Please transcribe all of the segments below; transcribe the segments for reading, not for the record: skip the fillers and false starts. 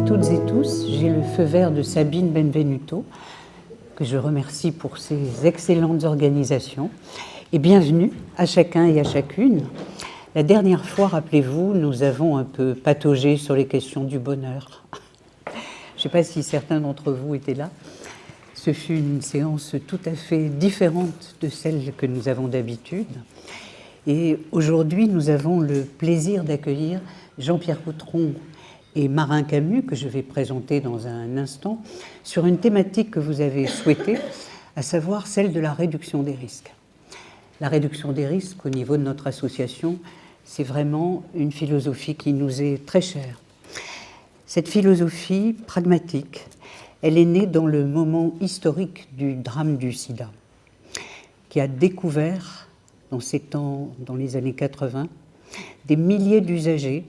toutes et tous. J'ai le feu vert de Sabine Benvenuto, que je remercie pour ses excellentes organisations. Et bienvenue à chacun et à chacune. La dernière fois, rappelez-vous, nous avons un peu pataugé sur les questions du bonheur. Je ne sais pas si certains d'entre vous étaient là. Ce fut une séance tout à fait différente de celle que nous avons d'habitude. Et aujourd'hui, nous avons le plaisir d'accueillir Jean-Pierre Coutron et Marin Camus, que je vais présenter dans un instant, sur une thématique que vous avez souhaitée, à savoir celle de la réduction des risques. La réduction des risques, au niveau de notre association, c'est vraiment une philosophie qui nous est très chère. Cette philosophie pragmatique, elle est née dans le moment historique du drame du sida, qui a découvert, dans ces temps, dans les années 80, des milliers d'usagers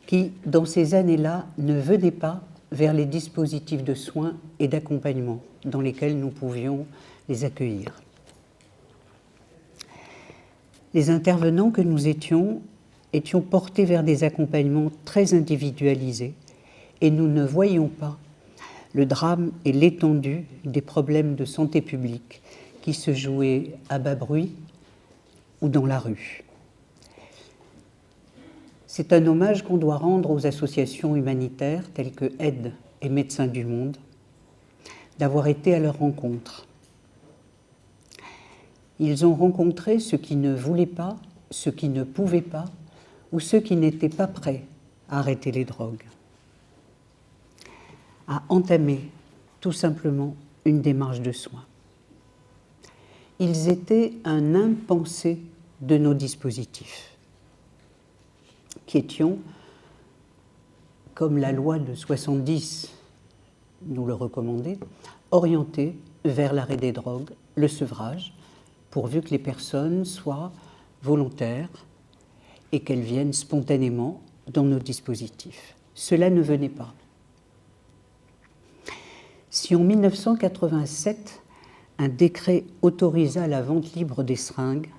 qui, dans ces années-là, ne venaient pas vers les dispositifs de soins et d'accompagnement dans lesquels nous pouvions les accueillir. Les intervenants que nous étions portés vers des accompagnements très individualisés et nous ne voyions pas le drame et l'étendue des problèmes de santé publique qui se jouaient à bas bruit ou dans la rue. C'est un hommage qu'on doit rendre aux associations humanitaires telles que Aide et Médecins du Monde, d'avoir été à leur rencontre. Ils ont rencontré ceux qui ne voulaient pas, ceux qui ne pouvaient pas, ou ceux qui n'étaient pas prêts à arrêter les drogues, à entamer tout simplement une démarche de soins. Ils étaient un impensé de nos dispositifs, qui étions, comme la loi de 70 nous le recommandait, orientés vers l'arrêt des drogues, le sevrage, pourvu que les personnes soient volontaires et qu'elles viennent spontanément dans nos dispositifs. Cela ne venait pas. Si en 1987, un décret autorisa la vente libre des seringues,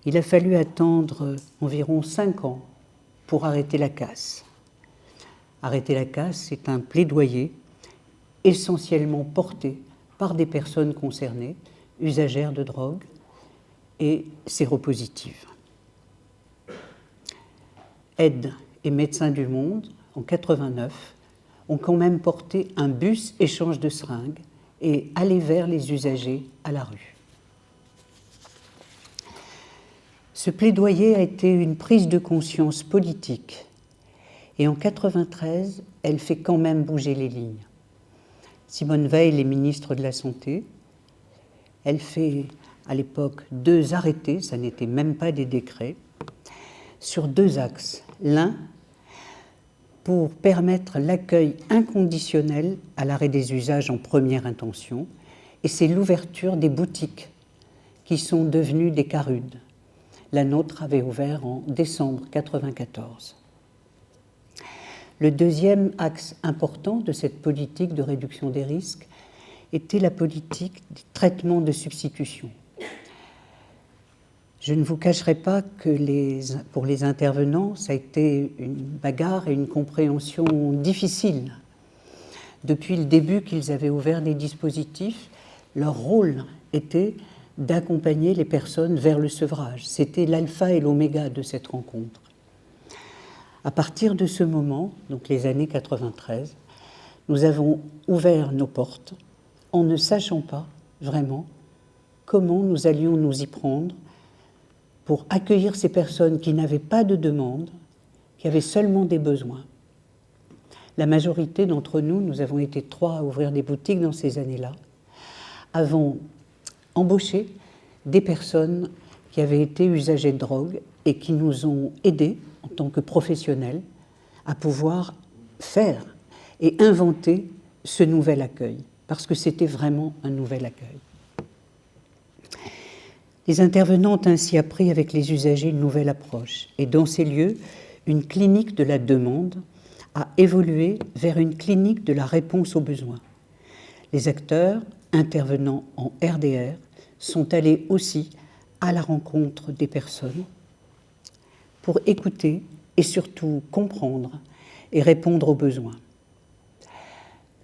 il a fallu attendre environ 5 ans pour arrêter la casse. Arrêter la casse, c'est un plaidoyer essentiellement porté par des personnes concernées, usagères de drogue et séropositives. Aide et Médecins du Monde, en 89, ont quand même porté un bus échange de seringues et allé vers les usagers à la rue. Ce plaidoyer a été une prise de conscience politique et en 93, elle fait quand même bouger les lignes. Simone Veil est ministre de la Santé. Elle fait à l'époque 2 arrêtés, ça n'était même pas des décrets, sur 2 axes. L'un, pour permettre l'accueil inconditionnel à l'arrêt des usages en première intention, et c'est l'ouverture des boutiques qui sont devenues des CARUD. La nôtre avait ouvert en décembre 1994. Le deuxième axe important de cette politique de réduction des risques était la politique des traitements de substitution. Je ne vous cacherai pas que pour les intervenants, ça a été une bagarre et une compréhension difficile. Depuis le début qu'ils avaient ouvert des dispositifs, leur rôle était d'accompagner les personnes vers le sevrage. C'était l'alpha et l'oméga de cette rencontre. À partir de ce moment, donc les années 93, nous avons ouvert nos portes en ne sachant pas vraiment comment nous allions nous y prendre pour accueillir ces personnes qui n'avaient pas de demande, qui avaient seulement des besoins. La majorité d'entre nous, nous avons été 3 à ouvrir des boutiques dans ces années-là, avons embauché des personnes qui avaient été usagers de drogue et qui nous ont aidés en tant que professionnels à pouvoir faire et inventer ce nouvel accueil, parce que c'était vraiment un nouvel accueil. Les intervenants ont ainsi appris avec les usagers une nouvelle approche et dans ces lieux, une clinique de la demande a évolué vers une clinique de la réponse aux besoins. Les acteurs intervenant en RDR sont allés aussi à la rencontre des personnes pour écouter et surtout comprendre et répondre aux besoins.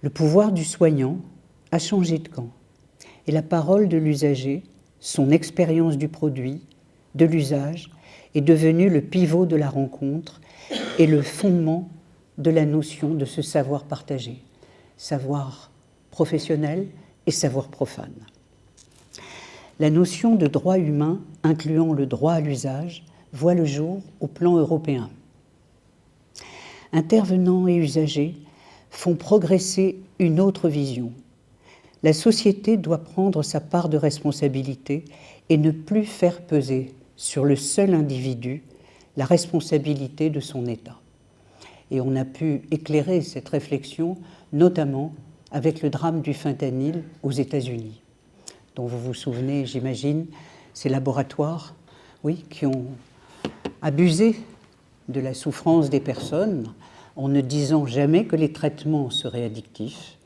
Le pouvoir du soignant a changé de camp et la parole de l'usager, son expérience du produit, de l'usage, est devenue le pivot de la rencontre et le fondement de la notion de ce savoir partagé, savoir professionnel et savoir profane. La notion de droit humain, incluant le droit à l'usage, voit le jour au plan européen. Intervenants et usagers font progresser une autre vision. La société doit prendre sa part de responsabilité et ne plus faire peser sur le seul individu la responsabilité de son état. Et on a pu éclairer cette réflexion, notamment avec le drame du fentanyl aux États-Unis, dont vous vous souvenez, j'imagine, ces laboratoires, oui, qui ont abusé de la souffrance des personnes en ne disant jamais que les traitements seraient addictifs.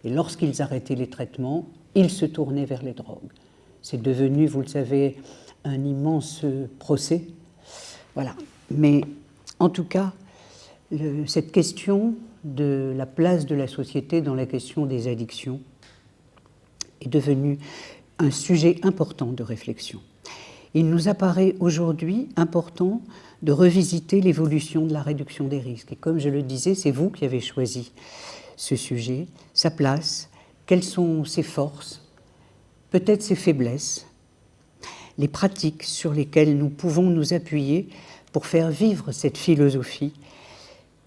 Et lorsqu'ils arrêtaient les traitements, ils se tournaient vers les drogues. C'est devenu, vous le savez, un immense procès. Voilà. Mais en tout cas, cette question de la place de la société dans la question des addictions est devenue un sujet important de réflexion. Il nous apparaît aujourd'hui important de revisiter l'évolution de la réduction des risques. Et comme je le disais, c'est vous qui avez choisi ce sujet, sa place, quelles sont ses forces, peut-être ses faiblesses, les pratiques sur lesquelles nous pouvons nous appuyer pour faire vivre cette philosophie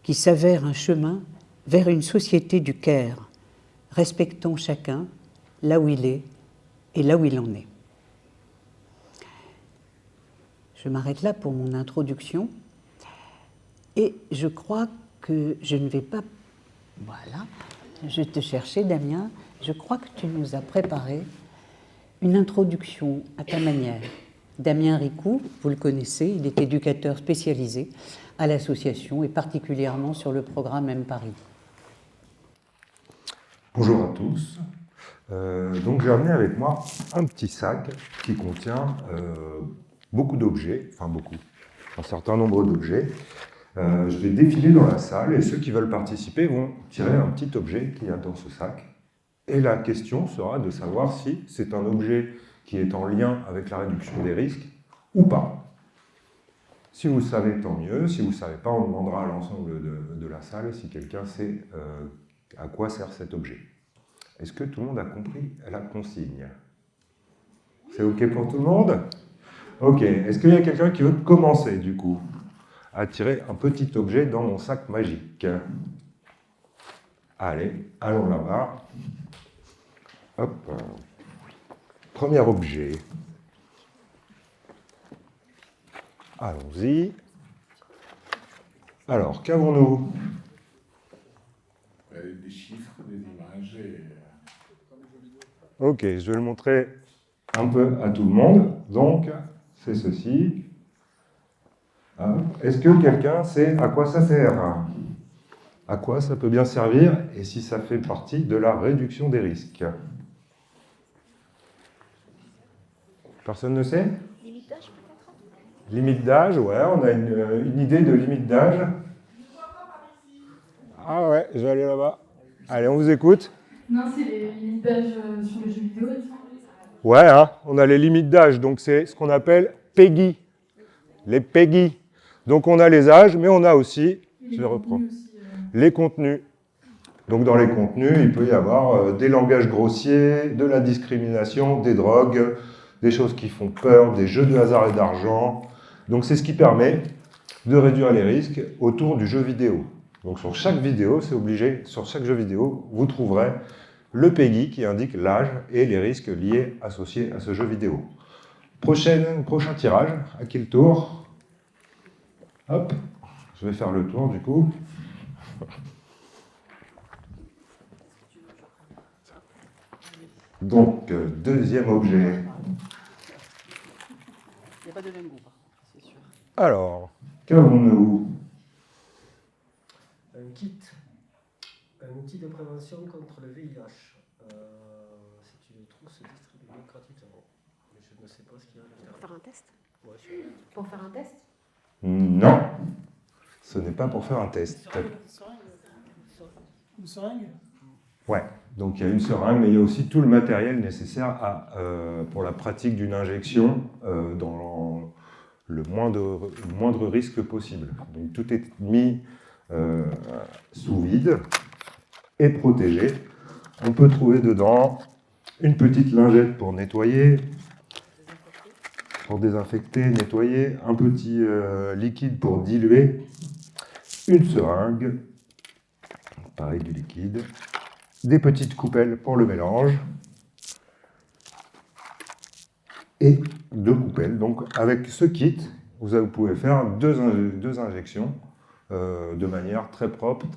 qui s'avère un chemin vers une société du care, respectant chacun là où il est et là où il en est. Je m'arrête là pour mon introduction et je crois que je ne vais pas... Voilà, je te cherchais, Damien. Je crois que tu nous as préparé une introduction à ta manière. Damien Ricou, vous le connaissez, il est éducateur spécialisé à l'association et particulièrement sur le programme M-Paris. Bonjour à tous. Donc j'ai amené avec moi un petit sac qui contient beaucoup d'objets, un certain nombre d'objets. Je vais défiler dans la salle et ceux qui veulent participer vont tirer un petit objet qu'il y a dans ce sac. Et la question sera de savoir si c'est un objet qui est en lien avec la réduction des risques ou pas. Si vous savez, tant mieux. Si vous ne savez pas, on demandera à l'ensemble de la salle si quelqu'un sait à quoi sert cet objet. Est-ce que tout le monde a compris la consigne? C'est OK pour tout le monde? OK. Est-ce qu'il y a quelqu'un qui veut commencer, du coup, à tirer un petit objet dans mon sac magique? Allez, allons là-bas. Hop. Premier objet. Allons-y. Alors, qu'avons-nous? Des chiffres, des images et... Ok, je vais le montrer un peu à tout le monde. Donc, c'est ceci. Est-ce que quelqu'un sait à quoi ça sert? À quoi ça peut bien servir et si ça fait partie de la réduction des risques? Personne ne sait? Limite d'âge peut-être? Limite d'âge, ouais, on a une idée de limite d'âge. Ah ouais, je vais aller là-bas. Allez, on vous écoute. Non, c'est les limites d'âge sur les jeux vidéo. Ouais, hein, on a les limites d'âge, donc c'est ce qu'on appelle PEGI. Les PEGI. Donc on a les âges, mais on a aussi, je les reprends, les contenus. Donc dans les contenus, il peut y avoir des langages grossiers, de la discrimination, des drogues, des choses qui font peur, des jeux de hasard et d'argent. Donc c'est ce qui permet de réduire les risques autour du jeu vidéo. Donc sur chaque vidéo, c'est obligé, sur chaque jeu vidéo, vous trouverez le PEGI qui indique l'âge et les risques liés associés à ce jeu vidéo. Prochain tirage, à qui le tour? Hop, je vais faire le tour du coup. Donc, deuxième objet. Il n'y a pas de même goût, c'est sûr. Alors, qu'avons-nous? Un kit, un outil de prévention contre le VIH. Si tu le trouves, se distribue gratuitement. Mais je ne sais pas ce qu'il y a dedans. Pour faire un test? Ouais, sur le- Pour faire un test? Non, ce n'est pas pour faire un test. Une seringue? Ouais, donc il y a une seringue, mais il y a aussi tout le matériel nécessaire pour la pratique d'une injection dans le moindre risque possible. Donc tout est mis sous vide et protégé. On peut trouver dedans une petite lingette pour nettoyer, pour désinfecter, nettoyer, un petit liquide pour diluer, une seringue, pareil du liquide, des petites coupelles pour le mélange et 2 coupelles. Donc avec ce kit, vous pouvez faire deux injections de manière très propre,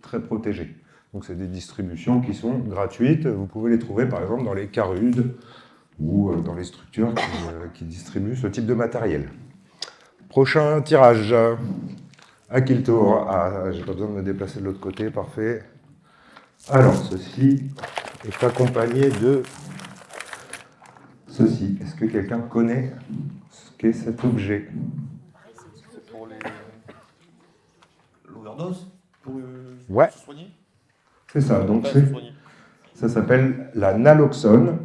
très protégée. Donc c'est des distributions qui sont gratuites. Vous pouvez les trouver par exemple dans les Carudes ou dans les structures qui distribuent ce type de matériel. Prochain tirage. À qui le tour? Ah, j'ai pas besoin de me déplacer de l'autre côté, parfait. Alors, ceci est accompagné de ceci. Est-ce que quelqu'un connaît ce qu'est cet objet? C'est pour l'overdose? Pour Ouais. se soigner? C'est ça. Donc, Pas se soigner. ça s'appelle la naloxone.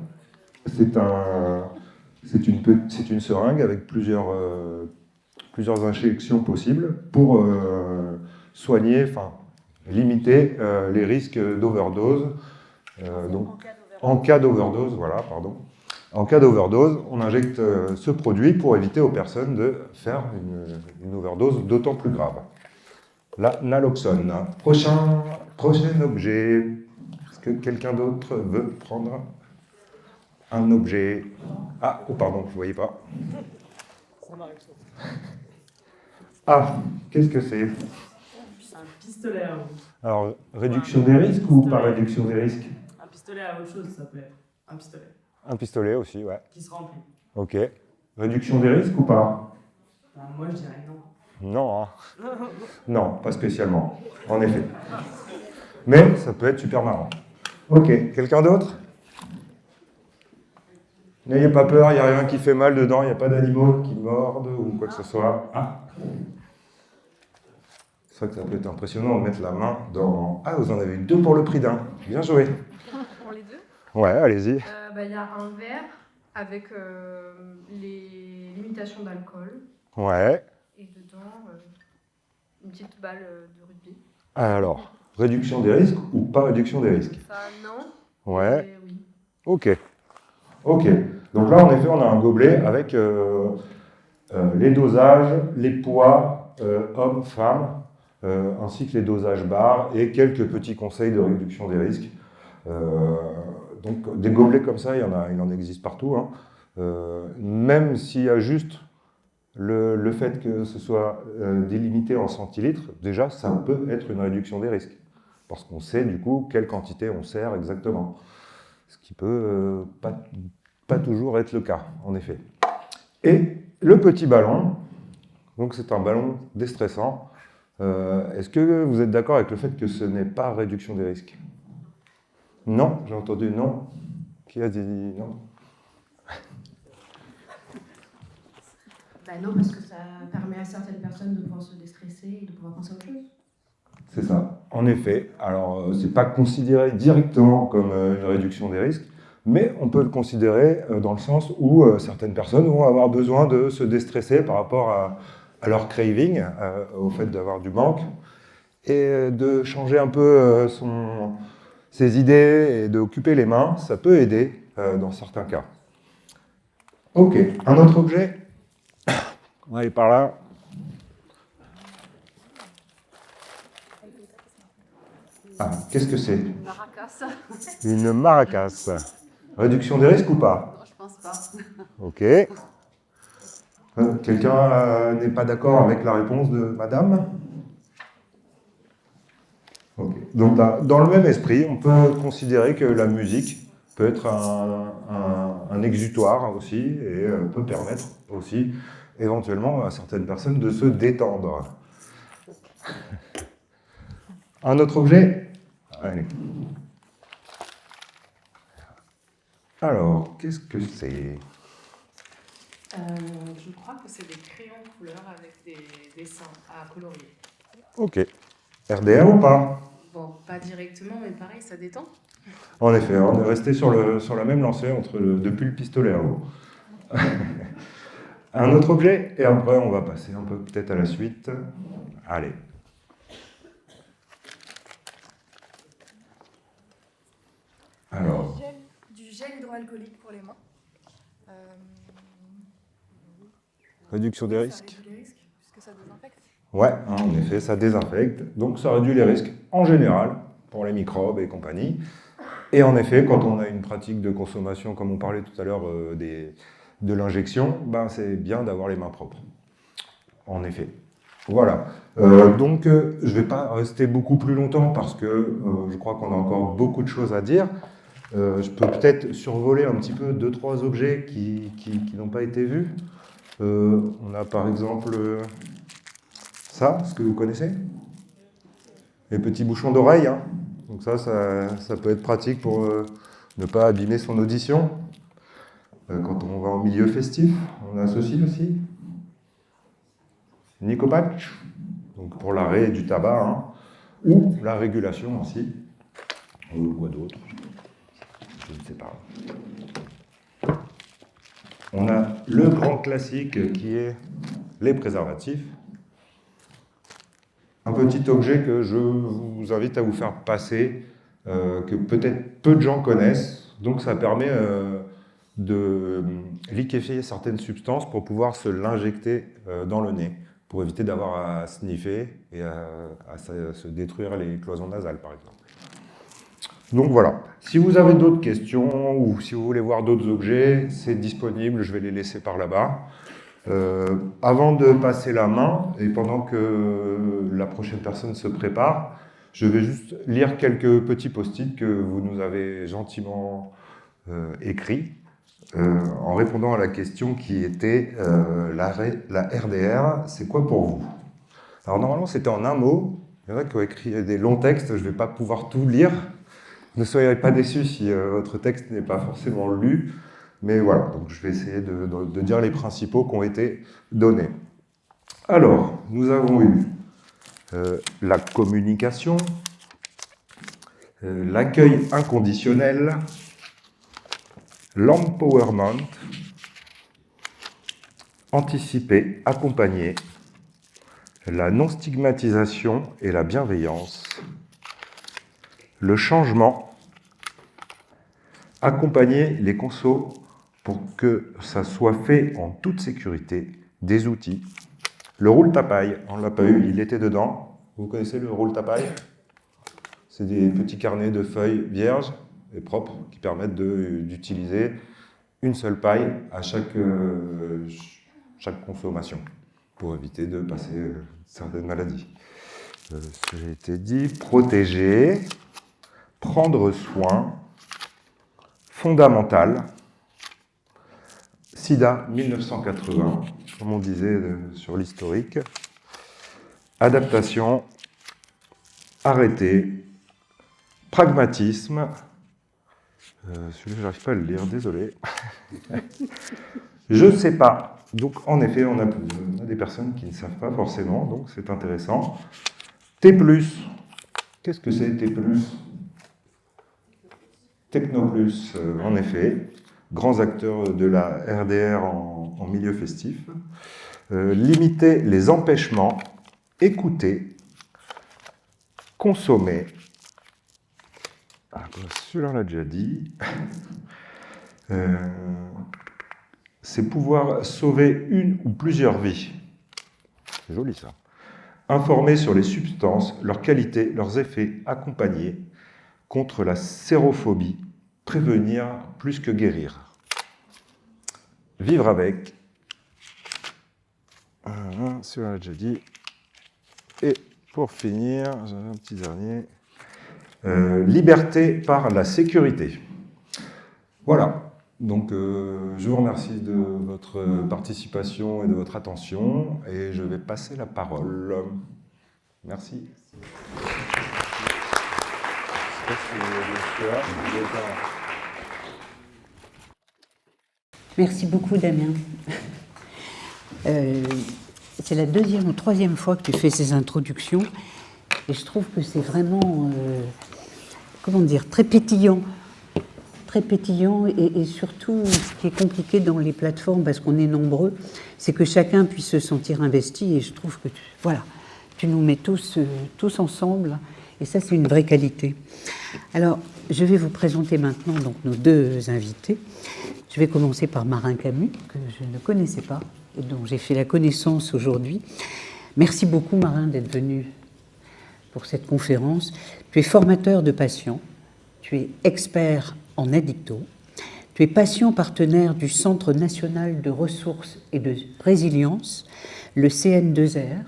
C'est une seringue avec plusieurs injections possibles pour soigner, enfin, limiter les risques d'overdose. Donc, en cas d'overdose, voilà, pardon. En cas d'overdose, on injecte ce produit pour éviter aux personnes de faire une overdose d'autant plus grave. La naloxone. Prochain objet. Est-ce que quelqu'un d'autre veut prendre un objet? Ah, oh pardon, vous ne voyez pas. Ah, qu'est-ce que c'est? Un pistolet à eau. Alors, réduction des risques ou pas réduction des risques? Un pistolet à autre chose, ça peut être. Un pistolet Un pistolet aussi, ouais. qui se remplit. Ok. Réduction des risques ou pas? Ben, moi, je dirais non. Non, hein. Non, pas spécialement, en effet. Mais ça peut être super marrant. Ok, quelqu'un d'autre? N'ayez pas peur, il n'y a rien qui fait mal dedans, il n'y a pas d'animaux qui mordent ou quoi que ce soit. Ah. C'est vrai que ça peut être impressionnant de mettre la main dans... Ah, vous en avez eu 2 pour le prix d'un. Bien joué. Pour les deux. Ouais, allez-y. Il y a un verre avec les limitations d'alcool Ouais. et dedans une petite balle de rugby. Alors, réduction des risques ou pas réduction des risques? Ça, non. Ouais. Et oui. Ok. Ok. Donc là, en effet, on a un gobelet avec les dosages, les poids hommes, femmes, ainsi que les dosages barres et quelques petits conseils de réduction des risques. Donc des gobelets comme ça, il en existe partout. Hein. Même s'il y a juste le fait que ce soit délimité en centilitres, déjà, ça peut être une réduction des risques. Parce qu'on sait du coup quelle quantité on sert exactement. Ce qui peut pas toujours être le cas, en effet. Et le petit ballon, donc c'est un ballon déstressant. Est-ce que vous êtes d'accord avec le fait que ce n'est pas réduction des risques? Non, j'ai entendu non. Qui a dit non? Non, parce que ça permet à certaines personnes de pouvoir se déstresser et de pouvoir penser à autre chose. C'est ça, en effet. Alors, c'est pas considéré directement comme une réduction des risques, mais on peut le considérer dans le sens où certaines personnes vont avoir besoin de se déstresser par rapport à leur craving, au fait d'avoir du manque, et de changer un peu ses idées et d'occuper les mains, ça peut aider dans certains cas. Ok, un autre objet? On va aller par là. Ah, qu'est-ce que c'est? Une maracas. Une maracas. Réduction des risques ou pas? Non, je pense pas. Ok. Quelqu'un n'est pas d'accord avec la réponse de madame? Ok. Donc, dans le même esprit, on peut considérer que la musique peut être un exutoire aussi et peut permettre aussi éventuellement à certaines personnes de se détendre. Un autre objet? Allez. Alors, qu'est-ce que c'est? Je crois que c'est des crayons couleur avec des dessins à colorier. Ok. RDR ou pas? Bon, pas directement, mais pareil, ça détend. En effet, on est resté sur la même lancée depuis le pistolet à eau. Un autre objet, et après on va passer un peu peut-être à la suite. Allez. Alors, Du gel hydroalcoolique pour les mains. réduction des Ça risques. réduit les risques, puisque ça désinfecte. Ouais, en effet, ça désinfecte, donc ça réduit les risques en général pour les microbes et compagnie. Et en effet, quand on a une pratique de consommation, comme on parlait tout à l'heure de l'injection, ben c'est bien d'avoir les mains propres. En effet. Voilà. Donc, je ne vais pas rester beaucoup plus longtemps parce que je crois qu'on a encore beaucoup de choses à dire. Je peux peut-être survoler un petit peu 2-3 objets qui n'ont pas été vus. On a par exemple ça, ce que vous connaissez, les petits bouchons d'oreille. Hein. Donc ça peut être pratique pour ne pas abîmer son audition. Quand on va en milieu festif, on associe aussi. Nicopatch, donc pour l'arrêt du tabac, hein, ou la régulation aussi, ou quoi d'autre, je ne sais pas. On a le grand classique qui est les préservatifs. Un petit objet que je vous invite à vous faire passer, que peut-être peu de gens connaissent. Donc ça permet de liquéfier certaines substances pour pouvoir se l'injecter dans le nez, pour éviter d'avoir à sniffer et à se détruire les cloisons nasales, par exemple. Donc voilà. Si vous avez d'autres questions ou si vous voulez voir d'autres objets, c'est disponible, je vais les laisser par là-bas. Avant de passer la main, et pendant que la prochaine personne se prépare, je vais juste lire quelques petits post-it que vous nous avez gentiment écrits en répondant à la question qui était la RDR, c'est quoi pour vous? Alors normalement c'était en un mot, il y en a qui ont écrit des longs textes, je ne vais pas pouvoir tout lire. Ne soyez pas déçus si votre texte n'est pas forcément lu. Mais voilà, donc je vais essayer de dire les principaux qui ont été donnés. Alors, nous avons eu la communication, l'accueil inconditionnel, l'empowerment, anticiper, accompagner, la non-stigmatisation et la bienveillance, le changement, accompagner les consos pour que ça soit fait en toute sécurité, des outils. Le roule-tapaille, on ne l'a pas eu, il était dedans. Vous connaissez le roule-tapaille? C'est des petits carnets de feuilles vierges et propres qui permettent d'utiliser une seule paille à chaque consommation pour éviter de passer certaines maladies. Ce que j'ai été dit, protéger, prendre soin, fondamental, SIDA 1980, comme on disait sur l'historique, adaptation, arrêter, pragmatisme, celui-là je n'arrive pas à le lire, désolé, je ne sais pas, donc en effet on a des personnes qui ne savent pas forcément, donc c'est intéressant. T+, qu'est-ce que c'est T+? Technoplus, en effet, grands acteurs de la RDR en milieu festif. Limiter les empêchements, écouter, consommer. Ah, celui-là, on l'a déjà dit. C'est pouvoir sauver une ou plusieurs vies. C'est joli ça. Informer sur les substances, leurs qualités, leurs effets, accompagner contre la sérophobie, prévenir plus que guérir. Vivre avec, celui-là on l'a déjà dit. Et pour finir, j'ai un petit dernier, liberté par la sécurité. Voilà, donc je vous remercie de votre participation et de votre attention, et je vais passer la parole. Merci. Merci beaucoup, Damien. C'est la deuxième ou troisième fois que tu fais ces introductions. Et je trouve que c'est vraiment, comment dire, très pétillant. Très pétillant et surtout, ce qui est compliqué dans les plateformes, parce qu'on est nombreux, c'est que chacun puisse se sentir investi. Et je trouve que, voilà, tu nous mets tous ensemble. Et ça, c'est une vraie qualité. Alors, je vais vous présenter maintenant donc, nos deux invités. Je vais commencer par Marin Camus, que je ne connaissais pas et dont j'ai fait la connaissance aujourd'hui. Merci beaucoup, Marin, d'être venu pour cette conférence. Tu es formateur de patients, tu es expert en addicto, tu es patient partenaire du Centre national de ressources et de résilience, le CN2R,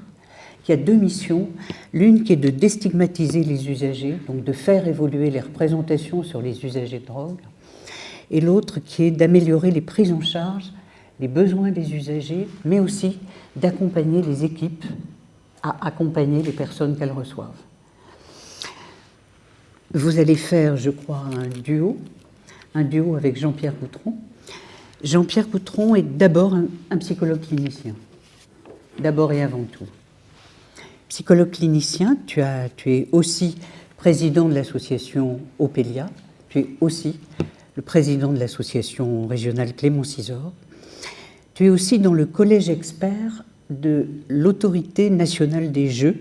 qui a deux missions, l'une qui est de déstigmatiser les usagers, donc de faire évoluer les représentations sur les usagers de drogue, et l'autre qui est d'améliorer les prises en charge, les besoins des usagers, mais aussi d'accompagner les équipes à accompagner les personnes qu'elles reçoivent. Vous allez faire, je crois, un duo avec Jean-Pierre Coutron. Jean-Pierre Coutron est d'abord un psychologue clinicien, d'abord et avant tout. Psychologue clinicien, tu es aussi président de l'association Opélia, tu es aussi le président de l'association régionale Clément Cisor, tu es aussi dans le collège expert de l'Autorité nationale des jeux,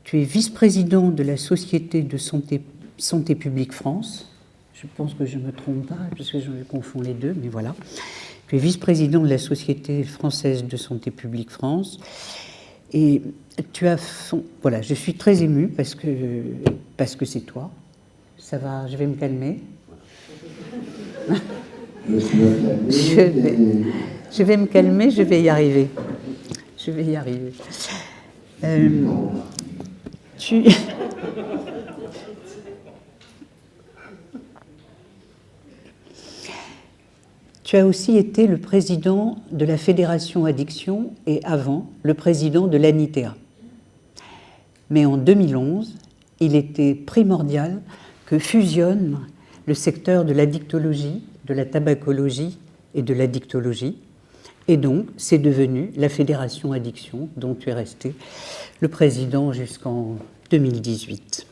tu es vice-président de la Société de santé publique France, je pense que je ne me trompe pas, parce que je confonds les deux, mais voilà. Tu es vice-président de la Société française de santé publique France, et tu as... Voilà, je suis très émue parce que c'est toi. Ça va, je vais me calmer. Je vais me calmer, je vais y arriver. Je vais y arriver. Tu as aussi été le président de la Fédération Addiction et avant, le président de l'ANITEA. Mais en 2011, il était primordial que fusionnent le secteur de l'addictologie, de la tabacologie et de l'addictologie. Et donc, c'est devenu la Fédération Addiction, dont tu es resté le président jusqu'en 2018.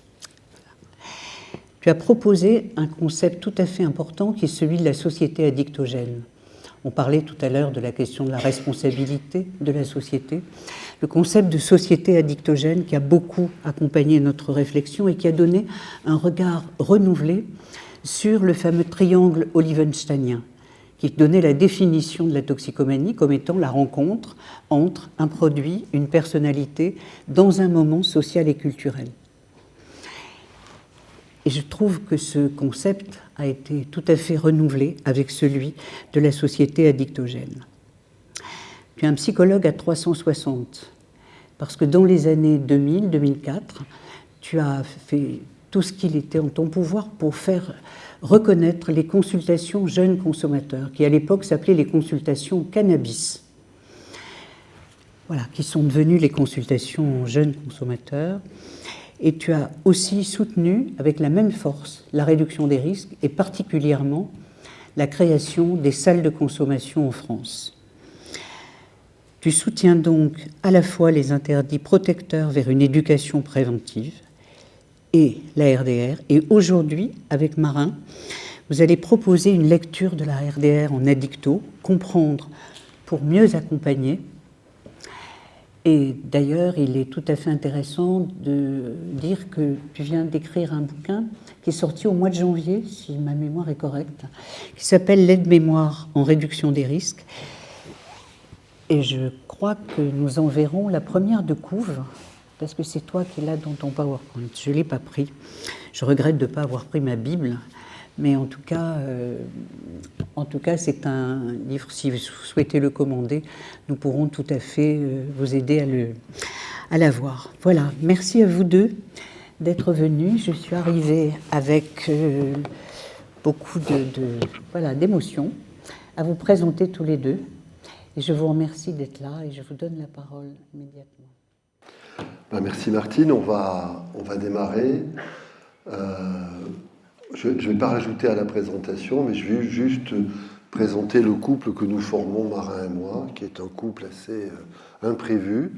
Tu as proposé un concept tout à fait important qui est celui de la société addictogène. On parlait tout à l'heure de la question de la responsabilité de la société. Le concept de société addictogène qui a beaucoup accompagné notre réflexion et qui a donné un regard renouvelé sur le fameux triangle olivensteinien, qui donnait la définition de la toxicomanie comme étant la rencontre entre un produit, une personnalité, dans un moment social et culturel. Et je trouve que ce concept a été tout à fait renouvelé avec celui de la société addictogène. Tu es un psychologue à 360, parce que dans les années 2000-2004, tu as fait tout ce qu'il était en ton pouvoir pour faire reconnaître les consultations jeunes consommateurs, qui à l'époque s'appelaient les consultations cannabis. Voilà, qui sont devenues les consultations jeunes consommateurs. Et tu as aussi soutenu avec la même force la réduction des risques et particulièrement la création des salles de consommation en France. Tu soutiens donc à la fois les interdits protecteurs vers une éducation préventive et la RDR. Et aujourd'hui, avec Marin, vous allez proposer une lecture de la RDR en addicto, comprendre pour mieux accompagner. Et d'ailleurs, il est tout à fait intéressant de dire que tu viens d'écrire un bouquin qui est sorti au mois de janvier, si ma mémoire est correcte, qui s'appelle « L'aide-mémoire en réduction des risques ». Et je crois que nous en verrons la première de couve, parce que c'est toi qui es là dans ton PowerPoint. Je ne l'ai pas pris. Je regrette de ne pas avoir pris ma Bible. Mais en tout cas, c'est un livre, si vous souhaitez le commander, nous pourrons tout à fait vous aider à l'avoir. Voilà, merci à vous deux d'être venus. Je suis arrivée avec beaucoup d'émotion à vous présenter tous les deux. Et je vous remercie d'être là et je vous donne la parole immédiatement. Merci Martine, on va démarrer. Je ne vais pas rajouter à la présentation, mais je vais juste présenter le couple que nous formons, Marin et moi, qui est un couple assez imprévu.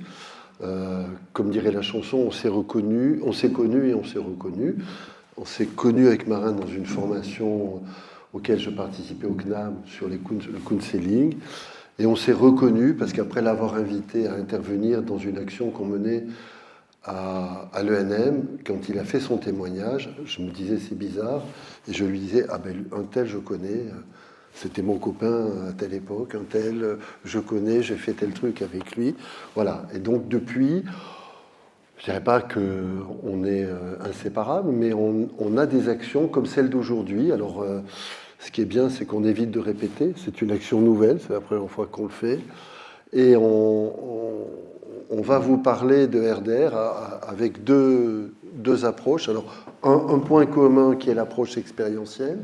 Comme dirait la chanson, on s'est connu et on s'est reconnu. On s'est connu avec Marin dans une formation auquel je participais au CNAM sur le counseling. Et on s'est reconnu parce qu'après l'avoir invité à intervenir dans une action qu'on menait à l'ENM, quand il a fait son témoignage, je me disais c'est bizarre, et je lui disais, ah ben un tel je connais, c'était mon copain à telle époque, un tel je connais, j'ai fait tel truc avec lui. Voilà, et donc depuis, je dirais pas qu'on est inséparables, mais on a des actions comme celle d'aujourd'hui. Alors, ce qui est bien, c'est qu'on évite de répéter, c'est une action nouvelle, c'est la première fois qu'on le fait, et on va vous parler de RDR avec deux approches. Alors, un point commun qui est l'approche expérientielle.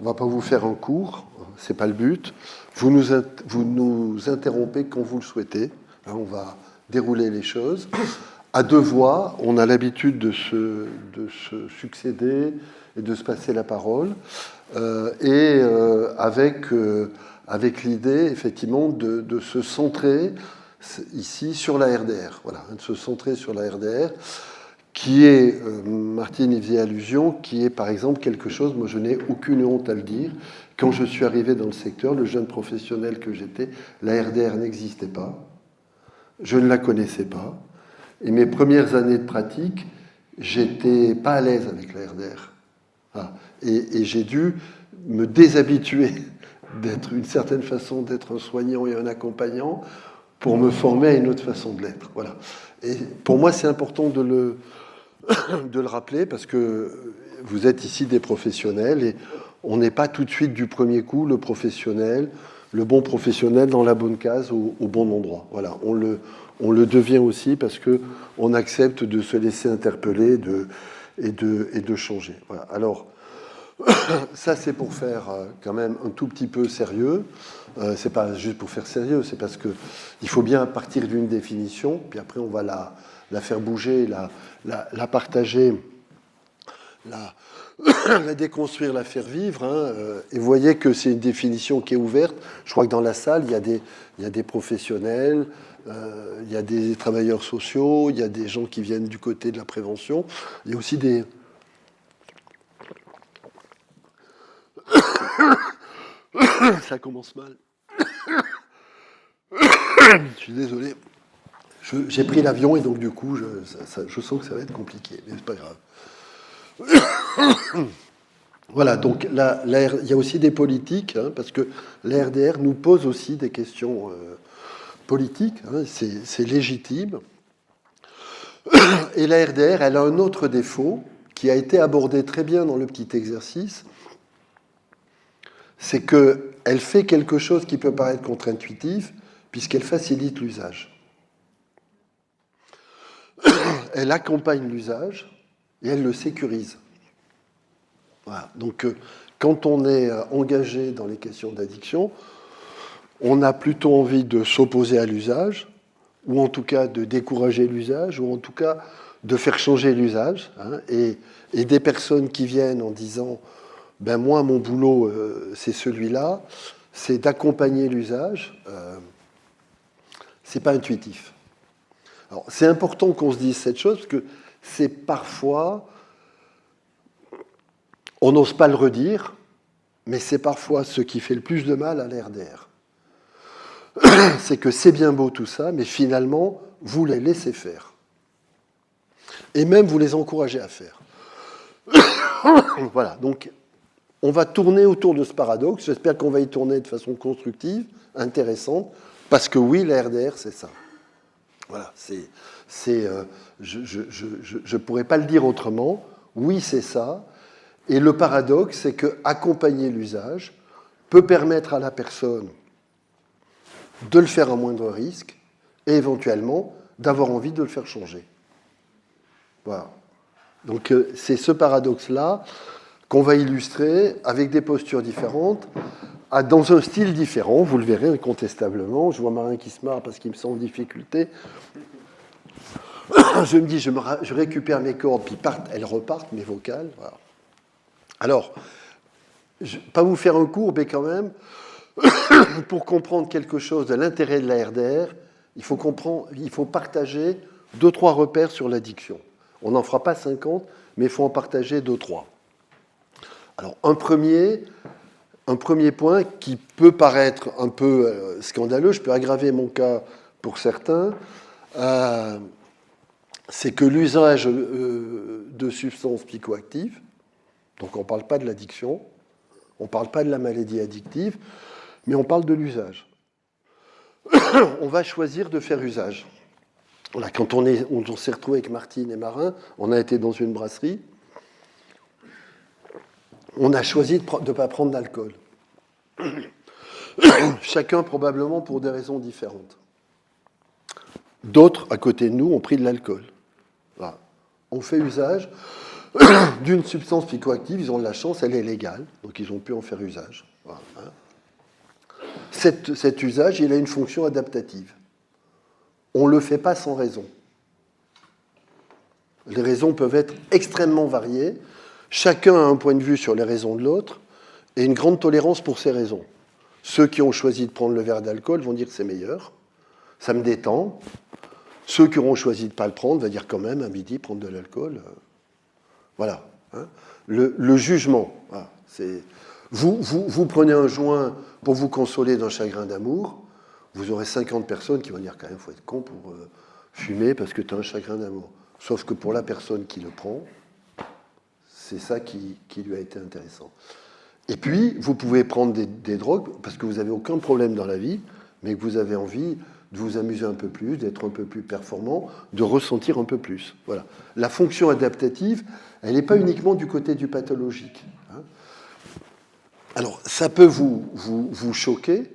On ne va pas vous faire un cours, ce n'est pas le but. Vous nous interrompez quand vous le souhaitez. Hein, on va dérouler les choses. À deux voix, on a l'habitude de se succéder et de se passer la parole. Avec l'idée, effectivement, de se centrer ici sur la RDR, voilà, de se centrer sur la RDR, qui est, Martine y faisait allusion, qui est par exemple quelque chose, moi je n'ai aucune honte à le dire, quand je suis arrivé dans le secteur, le jeune professionnel que j'étais, la RDR n'existait pas, je ne la connaissais pas, et mes premières années de pratique, j'étais pas à l'aise avec la RDR. Voilà. Et j'ai dû me déshabituer d'être une certaine façon d'être un soignant et un accompagnant, pour me former à une autre façon de l'être. Voilà. Et pour moi, c'est important de le rappeler parce que vous êtes ici des professionnels et on n'est pas tout de suite du premier coup le professionnel, le bon professionnel dans la bonne case au bon endroit. Voilà. On le devient aussi parce qu'on accepte de se laisser interpeller et de changer. Voilà. Alors, ça, c'est pour faire quand même un tout petit peu sérieux. C'est pas juste pour faire sérieux, c'est parce que il faut bien partir d'une définition, puis après on va la faire bouger, la partager, la déconstruire, la faire vivre. Hein. Et vous voyez que c'est une définition qui est ouverte. Je crois que dans la salle, il y a des professionnels, il y a des travailleurs sociaux, il y a des gens qui viennent du côté de la prévention. Il y a aussi des... Ça commence mal. Je suis désolé. J'ai pris l'avion et donc du coup, je sens que ça va être compliqué, mais c'est pas grave. Voilà, donc il y a aussi des politiques, hein, parce que la RDR nous pose aussi des questions politiques, hein, c'est légitime. Et la RDR, elle a un autre défaut qui a été abordé très bien dans le petit exercice, c'est qu'elle fait quelque chose qui peut paraître contre-intuitif, puisqu'elle facilite l'usage. Elle accompagne l'usage et elle le sécurise. Voilà. Donc, quand on est engagé dans les questions d'addiction, on a plutôt envie de s'opposer à l'usage, ou en tout cas de décourager l'usage, ou en tout cas de faire changer l'usage. Hein, et des personnes qui viennent en disant « ben moi, mon boulot, c'est celui-là », c'est d'accompagner l'usage. C'est pas intuitif. Alors, c'est important qu'on se dise cette chose, parce que c'est parfois... On n'ose pas le redire, mais c'est parfois ce qui fait le plus de mal à l'RDR. C'est que c'est bien beau tout ça, mais finalement, vous les laissez faire. Et même vous les encouragez à faire. Voilà, donc on va tourner autour de ce paradoxe. J'espère qu'on va y tourner de façon constructive, intéressante, parce que oui, la RDR, c'est ça. Voilà, je ne pourrais pas le dire autrement. Oui, c'est ça. Et le paradoxe, c'est que accompagner l'usage peut permettre à la personne de le faire à moindre risque et éventuellement d'avoir envie de le faire changer. Voilà. Donc c'est ce paradoxe-là qu'on va illustrer avec des postures différentes, dans un style différent, vous le verrez incontestablement. Je vois Marin qui se marre parce qu'il me sent en difficulté. Je me dis, je récupère mes cordes, puis elles repartent, mes vocales. Voilà. Alors, pas vous faire un cours, mais quand même, pour comprendre quelque chose de l'intérêt de la RDR, il faut partager 2-3 repères sur l'addiction. On n'en fera pas 50, mais il faut en partager 2-3. Alors, un premier point qui peut paraître un peu scandaleux, je peux aggraver mon cas pour certains, c'est que l'usage de substances psychoactives, donc on ne parle pas de l'addiction, on ne parle pas de la maladie addictive, mais on parle de l'usage. On va choisir de faire usage. Voilà, quand on s'est retrouvé avec Martine et Marin, on a été dans une brasserie, on a choisi de ne pas prendre d'alcool. Chacun probablement pour des raisons différentes. D'autres, à côté de nous, ont pris de l'alcool. Voilà. On fait usage d'une substance psychoactive, ils ont de la chance, elle est légale, donc ils ont pu en faire usage. Voilà. Cet usage, il a une fonction adaptative. On ne le fait pas sans raison. Les raisons peuvent être extrêmement variées. Chacun a un point de vue sur les raisons de l'autre et une grande tolérance pour ces raisons. Ceux qui ont choisi de prendre le verre d'alcool vont dire que c'est meilleur, ça me détend. Ceux qui auront choisi de ne pas le prendre vont dire quand même, à midi, prendre de l'alcool. Voilà. Le jugement, voilà, c'est... Vous prenez un joint pour vous consoler d'un chagrin d'amour, vous aurez 50 personnes qui vont dire quand même, il faut être con pour fumer parce que tu as un chagrin d'amour. Sauf que pour la personne qui le prend, c'est ça qui lui a été intéressant. Et puis, vous pouvez prendre des drogues parce que vous n'avez aucun problème dans la vie, mais que vous avez envie de vous amuser un peu plus, d'être un peu plus performant, de ressentir un peu plus. Voilà. La fonction adaptative, elle n'est pas uniquement du côté du pathologique. Alors, ça peut vous choquer,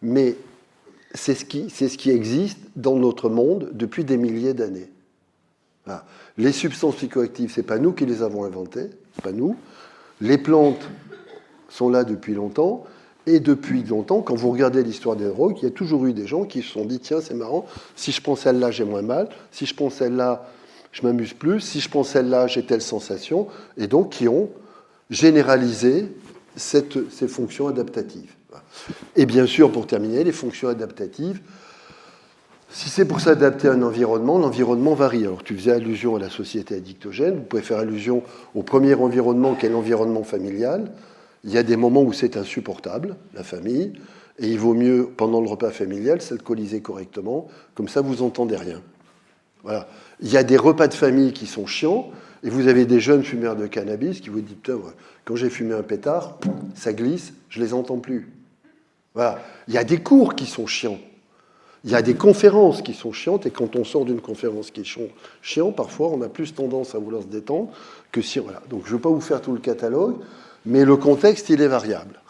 mais c'est ce qui existe dans notre monde depuis des milliers d'années. Voilà. Les substances psychoactives, ce n'est pas nous qui les avons inventées, pas nous. Les plantes sont là depuis longtemps, et depuis longtemps, quand vous regardez l'histoire des drogues, il y a toujours eu des gens qui se sont dit, tiens, c'est marrant, si je prends celle-là, j'ai moins mal, si je prends celle-là, je m'amuse plus, si je prends celle-là, j'ai telle sensation, et donc qui ont généralisé ces fonctions adaptatives. Et bien sûr, pour terminer, les fonctions adaptatives, si c'est pour s'adapter à un environnement, l'environnement varie. Alors, tu faisais allusion à la société addictogène, vous pouvez faire allusion au premier environnement qui est l'environnement familial. Il y a des moments où c'est insupportable, la famille, et il vaut mieux, pendant le repas familial, s'alcooliser correctement, comme ça vous n'entendez rien. Voilà. Il y a des repas de famille qui sont chiants, et vous avez des jeunes fumeurs de cannabis qui vous disent, putain, quand j'ai fumé un pétard, ça glisse, je les entends plus. Voilà. Il y a des cours qui sont chiants. Il y a des conférences qui sont chiantes, et quand on sort d'une conférence qui est chiant, parfois on a plus tendance à vouloir se détendre que si... Voilà. Donc je ne vais pas vous faire tout le catalogue, mais le contexte, il est variable.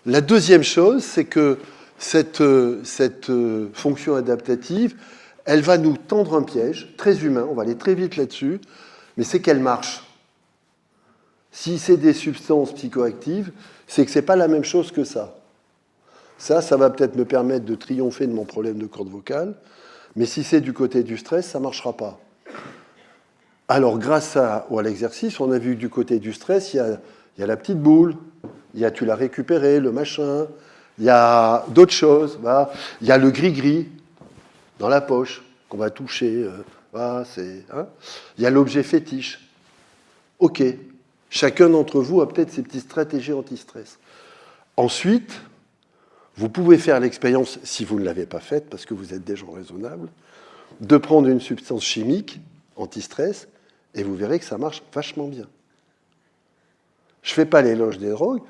La deuxième chose, c'est que cette fonction adaptative, elle va nous tendre un piège très humain, on va aller très vite là-dessus, mais c'est qu'elle marche. Si c'est des substances psychoactives, c'est que ce n'est pas la même chose que ça. Ça va peut-être me permettre de triompher de mon problème de corde vocale, mais si c'est du côté du stress, ça ne marchera pas. Alors, grâce à l'exercice, on a vu que du côté du stress, il y a la petite boule, tu l'as récupéré, le machin, il y a d'autres choses, voilà. Il y a le gris-gris dans la poche qu'on va toucher, voilà, il y a l'objet fétiche. Ok, chacun d'entre vous a peut-être ses petites stratégies anti-stress. Ensuite, vous pouvez faire l'expérience, si vous ne l'avez pas faite, parce que vous êtes des gens raisonnables, de prendre une substance chimique anti-stress, et vous verrez que ça marche vachement bien. Je ne fais pas l'éloge des drogues,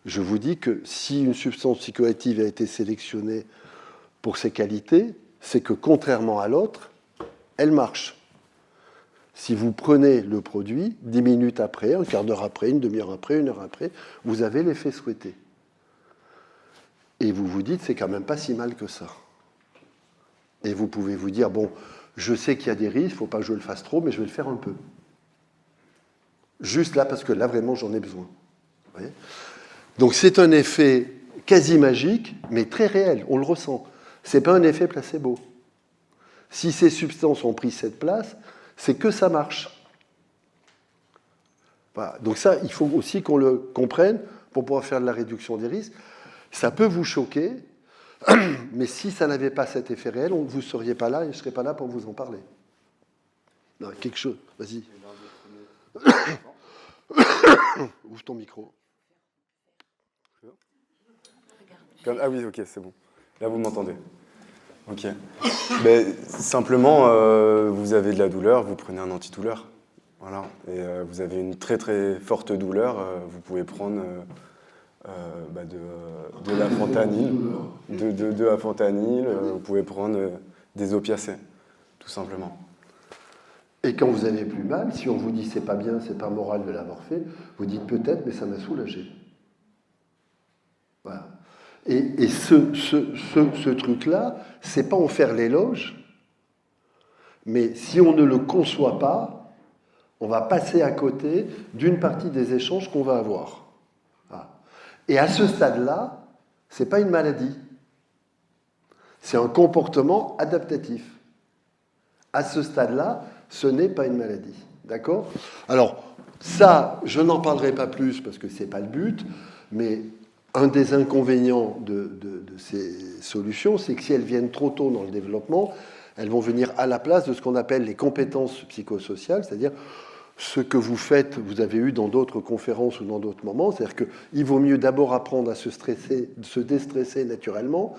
je vous dis que si une substance psychoactive a été sélectionnée pour ses qualités, c'est que contrairement à l'autre, elle marche. Si vous prenez le produit, 10 minutes après, un quart d'heure après, une demi-heure après, une heure après, vous avez l'effet souhaité. Et vous vous dites, c'est quand même pas si mal que ça. Et vous pouvez vous dire, bon, je sais qu'il y a des risques, il ne faut pas que je le fasse trop, mais je vais le faire un peu. Juste là, parce que là, vraiment, j'en ai besoin. Vous voyez ? Donc, c'est un effet quasi magique, mais très réel, on le ressent. Ce n'est pas un effet placebo. Si ces substances ont pris cette place, c'est que ça marche. Voilà. Donc ça, il faut aussi qu'on le comprenne pour pouvoir faire de la réduction des risques. Ça peut vous choquer. Mais si ça n'avait pas cet effet réel, vous ne seriez pas là et je ne serais pas là pour vous en parler. Non, quelque chose, vas-y. Ouvre ton micro. Ah oui, ok, c'est bon. Là, vous m'entendez. Ok. Mais, simplement, vous avez de la douleur, vous prenez un antidouleur. Voilà. Et vous avez une très très forte douleur, vous pouvez prendre de la fentanyl, de la fentanyl, vous pouvez prendre des opiacés, tout simplement. Et quand vous avez plus mal, si on vous dit c'est pas bien, c'est pas moral de l'avoir fait, vous dites peut-être, mais ça m'a soulagé. Voilà. Et ce truc-là, c'est pas en faire l'éloge, mais si on ne le conçoit pas, on va passer à côté d'une partie des échanges qu'on va avoir. Voilà. Et à ce stade-là, c'est pas une maladie, c'est un comportement adaptatif. À ce stade-là, ce n'est pas une maladie. D'accord ? Alors, ça, je n'en parlerai pas plus parce que ce n'est pas le but, mais un des inconvénients de ces solutions, c'est que si elles viennent trop tôt dans le développement, elles vont venir à la place de ce qu'on appelle les compétences psychosociales, c'est-à-dire ce que vous faites, vous avez eu dans d'autres conférences ou dans d'autres moments, c'est-à-dire qu'il vaut mieux d'abord apprendre à se déstresser naturellement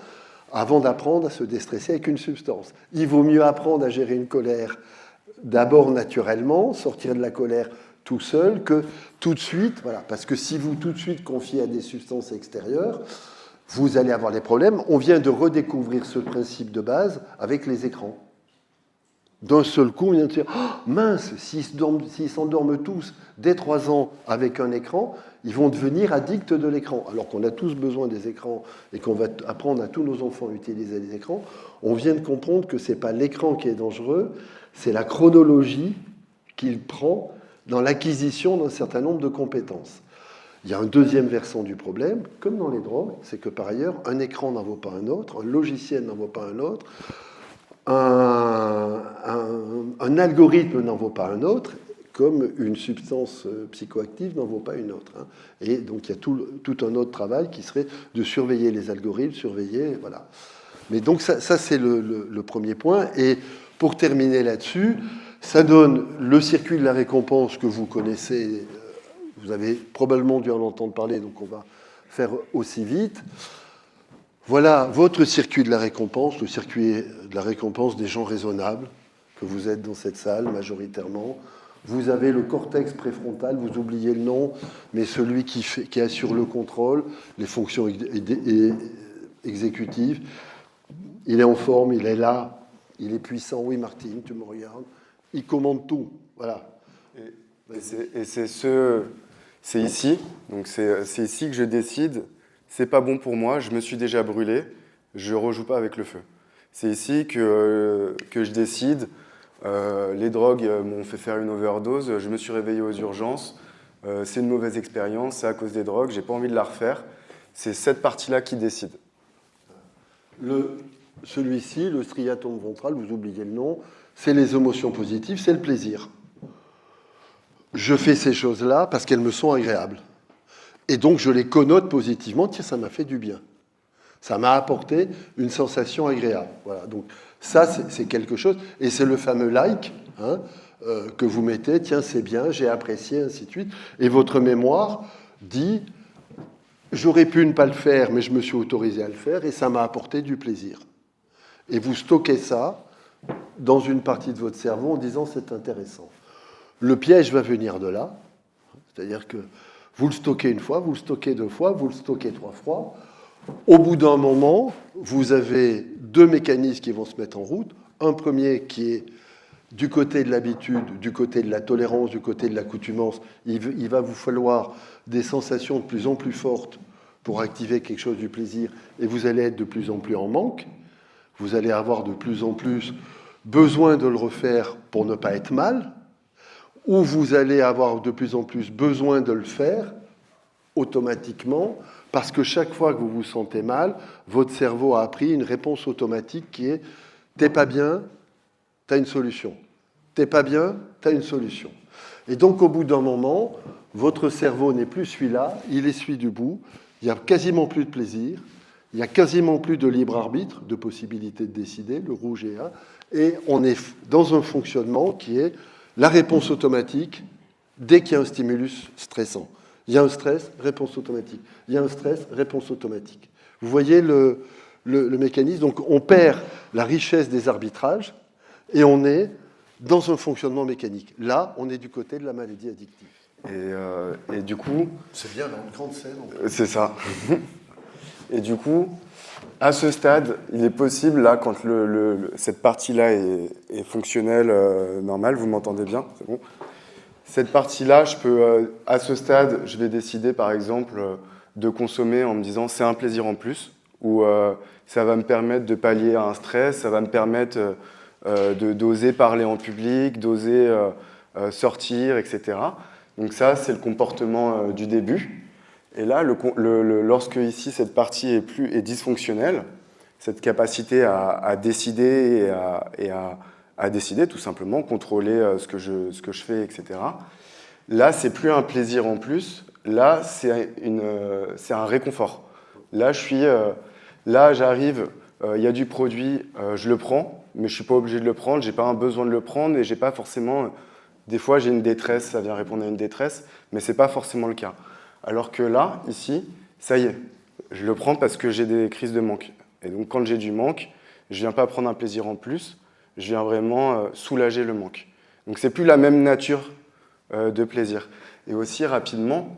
avant d'apprendre à se déstresser avec une substance. Il vaut mieux apprendre à gérer une colère d'abord naturellement, sortir de la colère tout seul, que tout de suite, voilà, parce que si vous tout de suite confiez à des substances extérieures, vous allez avoir des problèmes. On vient de redécouvrir ce principe de base avec les écrans. D'un seul coup, on vient de dire oh, mince, s'ils s'endorment tous dès 3 ans avec un écran, ils vont devenir addicts de l'écran. Alors qu'on a tous besoin des écrans et qu'on va apprendre à tous nos enfants à utiliser les écrans, on vient de comprendre que ce n'est pas l'écran qui est dangereux, c'est la chronologie qu'il prend dans l'acquisition d'un certain nombre de compétences. Il y a un deuxième versant du problème, comme dans les drogues, c'est que par ailleurs, un écran n'en vaut pas un autre, un logiciel n'en vaut pas un autre, un algorithme n'en vaut pas un autre, comme une substance psychoactive n'en vaut pas une autre. Hein. Et donc il y a tout un autre travail qui serait de surveiller les algorithmes, voilà. Mais donc ça c'est le premier point. Et pour terminer là-dessus, ça donne le circuit de la récompense que vous connaissez, vous avez probablement dû en entendre parler, donc on va faire aussi vite. Voilà votre circuit de la récompense, le circuit de la récompense des gens raisonnables, que vous êtes dans cette salle majoritairement. Vous avez le cortex préfrontal, vous oubliez le nom, mais celui qui assure le contrôle, les fonctions exécutives. Il est en forme, il est là, il est puissant. Oui, Martine, tu me regardes. Il commande tout, voilà. Et c'est ici, donc c'est ici que je décide. C'est pas bon pour moi, je me suis déjà brûlé, je rejoue pas avec le feu. C'est ici que je décide. Les drogues m'ont fait faire une overdose, je me suis réveillé aux urgences. C'est une mauvaise expérience, c'est à cause des drogues, j'ai pas envie de la refaire. C'est cette partie-là qui décide. Celui-ci, le striatum ventral, vous oubliez le nom, c'est les émotions positives, c'est le plaisir. Je fais ces choses-là parce qu'elles me sont agréables. Et donc, je les connote positivement. Tiens, ça m'a fait du bien. Ça m'a apporté une sensation agréable. Voilà. Donc, ça, c'est quelque chose. Et c'est le fameux like hein, que vous mettez. Tiens, c'est bien, j'ai apprécié, ainsi de suite. Et votre mémoire dit, j'aurais pu ne pas le faire, mais je me suis autorisé à le faire et ça m'a apporté du plaisir. Et vous stockez ça dans une partie de votre cerveau en disant, c'est intéressant. Le piège va venir de là. C'est-à-dire que vous le stockez une fois, vous le stockez 2 fois, vous le stockez 3 fois. Au bout d'un moment, vous avez 2 mécanismes qui vont se mettre en route. Un premier qui est du côté de l'habitude, du côté de la tolérance, du côté de l'accoutumance. Il va vous falloir des sensations de plus en plus fortes pour activer quelque chose du plaisir et vous allez être de plus en plus en manque. Vous allez avoir de plus en plus besoin de le refaire pour ne pas être mal. Ou vous allez avoir de plus en plus besoin de le faire automatiquement, parce que chaque fois que vous vous sentez mal, votre cerveau a appris une réponse automatique qui est « t'es pas bien, t'as une solution. T'es pas bien, t'as une solution. » Et donc, au bout d'un moment, votre cerveau n'est plus celui-là, il est celui du bout, il n'y a quasiment plus de plaisir, Il n'y a quasiment plus de libre arbitre, de possibilité de décider, le rouge est A, et on est dans un fonctionnement qui est la réponse automatique dès qu'il y a un stimulus stressant. Il y a un stress, réponse automatique. Il y a un stress, réponse automatique. Vous voyez le mécanisme. Donc on perd la richesse des arbitrages et on est dans un fonctionnement mécanique. Là, on est du côté de la maladie addictive. Et du coup... C'est bien, dans une grande scène. C'est ça. Et du coup, à ce stade, il est possible, là, quand cette partie-là est fonctionnelle, normale, vous m'entendez bien, c'est bon. Cette partie-là, à ce stade, je vais décider, par exemple, de consommer en me disant c'est un plaisir en plus, ou ça va me permettre de pallier à un stress, ça va me permettre d'oser parler en public, d'oser sortir, etc. Donc ça, c'est le comportement du début. Et là, lorsque ici, cette partie est dysfonctionnelle, cette capacité à décider et à décider, tout simplement, contrôler ce que je fais, etc. Là, c'est plus un plaisir en plus. Là, c'est un réconfort. Là, j'arrive, il y a du produit, je le prends, mais je suis pas obligé de le prendre, j'ai pas un besoin de le prendre et j'ai pas forcément... Des fois, j'ai une détresse, ça vient répondre à une détresse, mais c'est pas forcément le cas. Alors que là, ici, ça y est, je le prends parce que j'ai des crises de manque. Et donc, quand j'ai du manque, je viens pas prendre un plaisir en plus, je viens vraiment soulager le manque. Donc, c'est plus la même nature de plaisir. Et aussi, rapidement,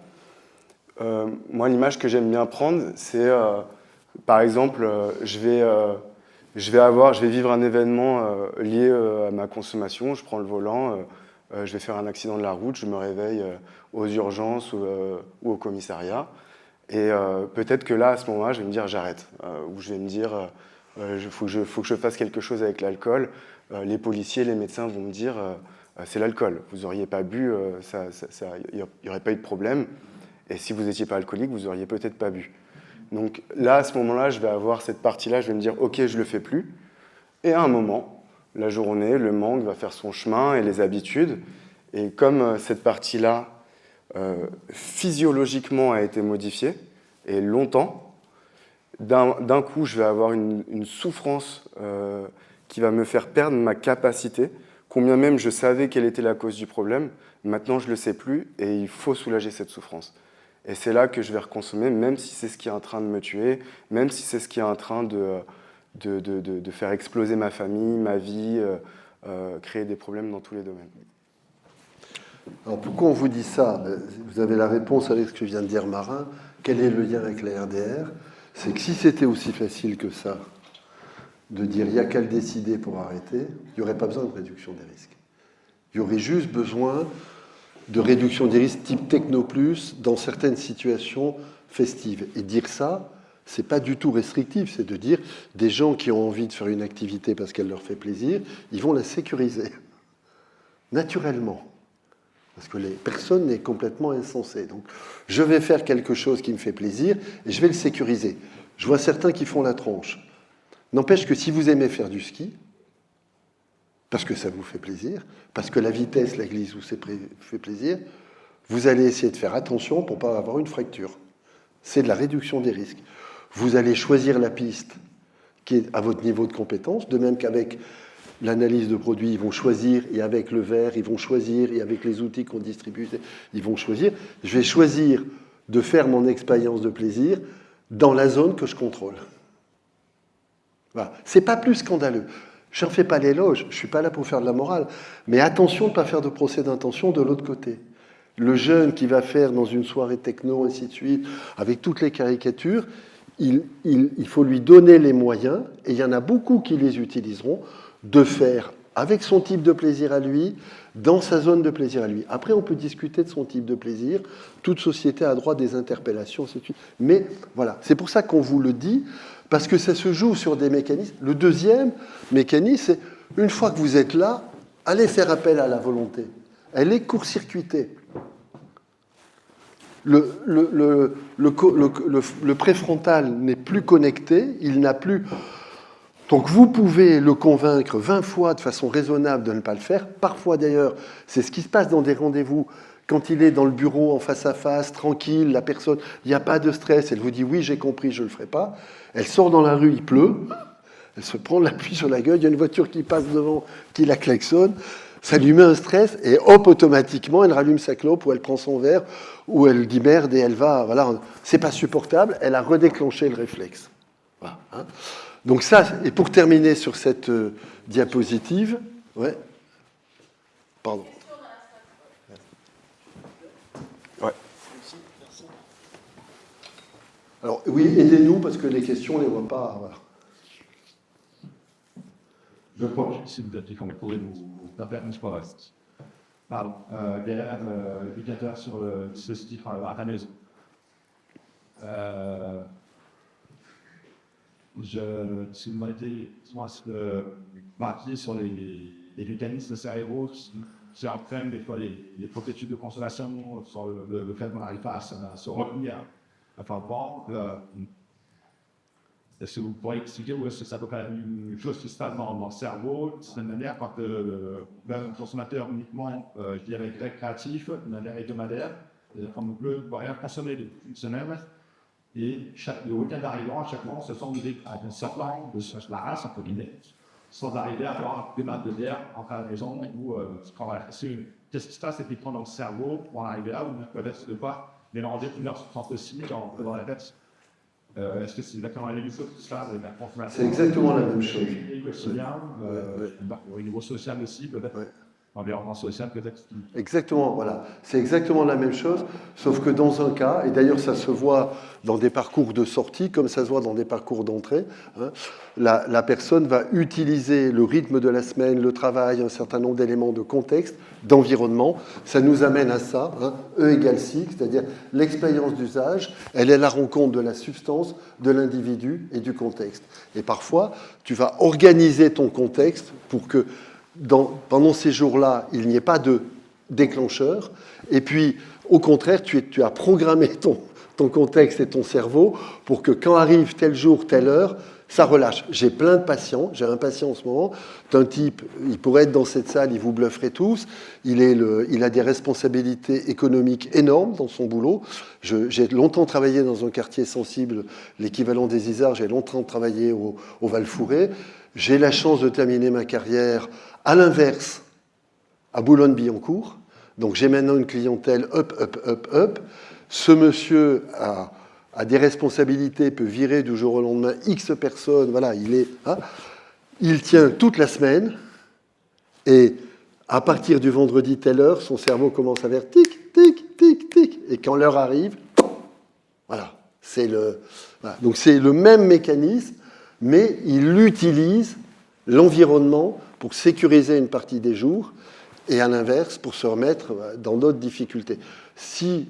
moi, l'image que j'aime bien prendre, c'est, par exemple, je vais vivre un événement lié à ma consommation, je prends le volant, je vais faire un accident de la route, je me réveille aux urgences ou au commissariat. Et peut-être que là, à ce moment-là, je vais me dire j'arrête. Ou je vais me dire faut que je fasse quelque chose avec l'alcool. Les policiers, les médecins vont me dire c'est l'alcool. Vous n'auriez pas bu, il n'y aurait pas eu de problème. Et si vous n'étiez pas alcoolique, vous n'auriez peut-être pas bu. Donc là, à ce moment-là, je vais avoir cette partie-là, je vais me dire ok, je ne le fais plus. Et à un moment, la journée, le manque va faire son chemin et les habitudes. Et comme cette partie-là, physiologiquement, a été modifiée, et longtemps, d'un coup, je vais avoir une souffrance qui va me faire perdre ma capacité, combien même je savais quelle était la cause du problème, maintenant je ne le sais plus, et il faut soulager cette souffrance. Et c'est là que je vais reconsommer, même si c'est ce qui est en train de me tuer, même si c'est ce qui est en train de faire exploser ma famille, ma vie, créer des problèmes dans tous les domaines. Alors pourquoi on vous dit ça? Vous avez la réponse avec ce que vient de dire Marin. Quel est le lien avec la RDR? C'est que si c'était aussi facile que ça, de dire il n'y a qu'à le décider pour arrêter, il n'y aurait pas besoin de réduction des risques. Il y aurait juste besoin de réduction des risques type Technoplus dans certaines situations festives. Et dire ça, c'est pas du tout restrictif, c'est de dire des gens qui ont envie de faire une activité parce qu'elle leur fait plaisir, ils vont la sécuriser, naturellement. Parce que personne n'est complètement insensé. Donc, je vais faire quelque chose qui me fait plaisir et je vais le sécuriser. Je vois certains qui font la tronche. N'empêche que si vous aimez faire du ski, parce que ça vous fait plaisir, parce que la vitesse, la glisse vous fait plaisir, vous allez essayer de faire attention pour ne pas avoir une fracture. C'est de la réduction des risques. Vous allez choisir la piste qui est à votre niveau de compétence, de même qu'avec l'analyse de produits, ils vont choisir, et avec le verre, ils vont choisir, et avec les outils qu'on distribue, ils vont choisir. Je vais choisir de faire mon expérience de plaisir dans la zone que je contrôle. Voilà. C'est pas plus scandaleux. Je n'en fais pas l'éloge, je ne suis pas là pour faire de la morale, mais attention de ne pas faire de procès d'intention de l'autre côté. Le jeune qui va faire dans une soirée techno, ainsi de suite, avec toutes les caricatures, il faut lui donner les moyens, et il y en a beaucoup qui les utiliseront, de faire avec son type de plaisir à lui, dans sa zone de plaisir à lui. Après, on peut discuter de son type de plaisir. Toute société a droit à des interpellations, ainsi de suite. Mais voilà, c'est pour ça qu'on vous le dit, parce que ça se joue sur des mécanismes. Le deuxième mécanisme, c'est une fois que vous êtes là, allez faire appel à la volonté. Elle est court-circuitée. Le préfrontal n'est plus connecté, il n'a plus... Donc vous pouvez le convaincre 20 fois de façon raisonnable de ne pas le faire. Parfois d'ailleurs, c'est ce qui se passe dans des rendez-vous quand il est dans le bureau en face à face, tranquille, la personne, il n'y a pas de stress, elle vous dit oui, j'ai compris, je ne le ferai pas. Elle sort dans la rue, il pleut, elle se prend la pluie sur la gueule, il y a une voiture qui passe devant, qui la klaxonne, ça lui met un stress, et hop, automatiquement, elle rallume sa clope, ou elle prend son verre, ou elle dit merde, et elle va, voilà, c'est pas supportable, elle a redéclenché le réflexe. Voilà, hein. Donc ça, et pour terminer sur cette diapositive, ouais, pardon. Ouais. Alors oui, aidez-nous parce que les questions, on ne les voit pas. Voilà. Je crois que c'est peut-être qu'on pourrait nous faire une forest. Pardon. Derrière l'éducateur sur le dispositif à la maison. Si vous m'avez marqué sur les mécanismes cérébraux, c'est un problème des fois les processus de consommation sur le fait qu'on n'arrive pas à se retenir. Enfin bon, est-ce que vous pourriez expliquer où est-ce que ça peut faire une chose qui se passe dans le cerveau, de cette manière, quand un consommateur uniquement, je dirais, très créatif, de manière hebdomadaire, on ne peut rien consommer depuis une semaine, et le week-end arrivant, à chaque fois, on se sent un certain de la race, entre guillemets, sans arriver à avoir des maths de bière en à la maison, ou qu'est-ce qui se passe effectivement dans le cerveau pour en arriver là, où peut-être de pas mélanger plusieurs substances chimiques dans la tête. Est-ce que c'est exactement la même chose que ça, la consommation? C'est exactement la même chose. Au niveau social aussi, peut-être. Ouais. Environnement social, peut-être. Exactement, voilà. C'est exactement la même chose, sauf que dans un cas, et d'ailleurs ça se voit dans des parcours de sortie, comme ça se voit dans des parcours d'entrée, hein, la personne va utiliser le rythme de la semaine, le travail, un certain nombre d'éléments de contexte, d'environnement. Ça nous amène à ça, hein, E égale C, c'est-à-dire l'expérience d'usage, elle est la rencontre de la substance, de l'individu et du contexte. Et parfois, tu vas organiser ton contexte pour que pendant ces jours-là, il n'y ait pas de déclencheur. Et puis, au contraire, tu as programmé ton contexte et ton cerveau pour que quand arrive tel jour, telle heure, ça relâche. J'ai plein de patients. J'ai un patient en ce moment d'un type, il pourrait être dans cette salle, il vous blufferait tous. Il a des responsabilités économiques énormes dans son boulot. J'ai longtemps travaillé dans un quartier sensible, l'équivalent des Isards. J'ai longtemps travaillé au Val-Fouré. J'ai la chance de terminer ma carrière à l'inverse, à Boulogne-Billancourt. Donc j'ai maintenant une clientèle up. Ce monsieur a des responsabilités, peut virer du jour au lendemain X personnes. Voilà, il tient toute la semaine. Et à partir du vendredi telle heure, son cerveau commence à faire tic, tic, tic, tic. Et quand l'heure arrive, voilà. Donc c'est le même mécanisme, mais il utilise l'environnement pour sécuriser une partie des jours et à l'inverse pour se remettre dans d'autres difficultés. Si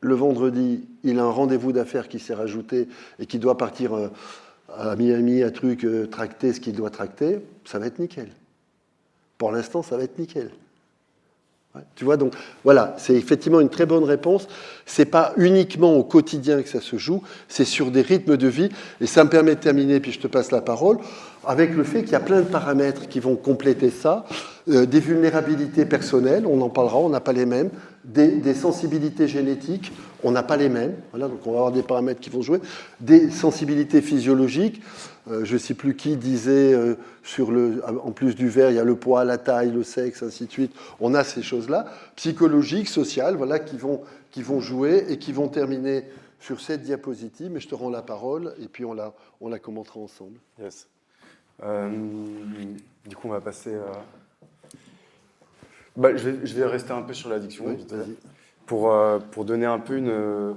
le vendredi, il a un rendez-vous d'affaires qui s'est rajouté et qui doit partir à Miami, à tracter ce qu'il doit tracter, ça va être nickel. Pour l'instant, ça va être nickel. Ouais, tu vois, donc voilà, c'est effectivement une très bonne réponse. C'est pas uniquement au quotidien que ça se joue, c'est sur des rythmes de vie. Et ça me permet de terminer, puis je te passe la parole, avec le fait qu'il y a plein de paramètres qui vont compléter ça. Des vulnérabilités personnelles, on en parlera, on n'a pas les mêmes. Des sensibilités génétiques, on n'a pas les mêmes. Voilà, donc on va avoir des paramètres qui vont jouer. Des sensibilités physiologiques. Je ne sais plus qui disait, en plus du vert, il y a le poids, la taille, le sexe, ainsi de suite. On a ces choses-là, psychologiques, sociales, voilà, qui vont jouer et qui vont terminer sur cette diapositive. Mais je te rends la parole et puis on la commentera ensemble. Yes. Du coup, on va passer je vais rester un peu sur l'addiction, Oui, vas-y. pour donner un peu une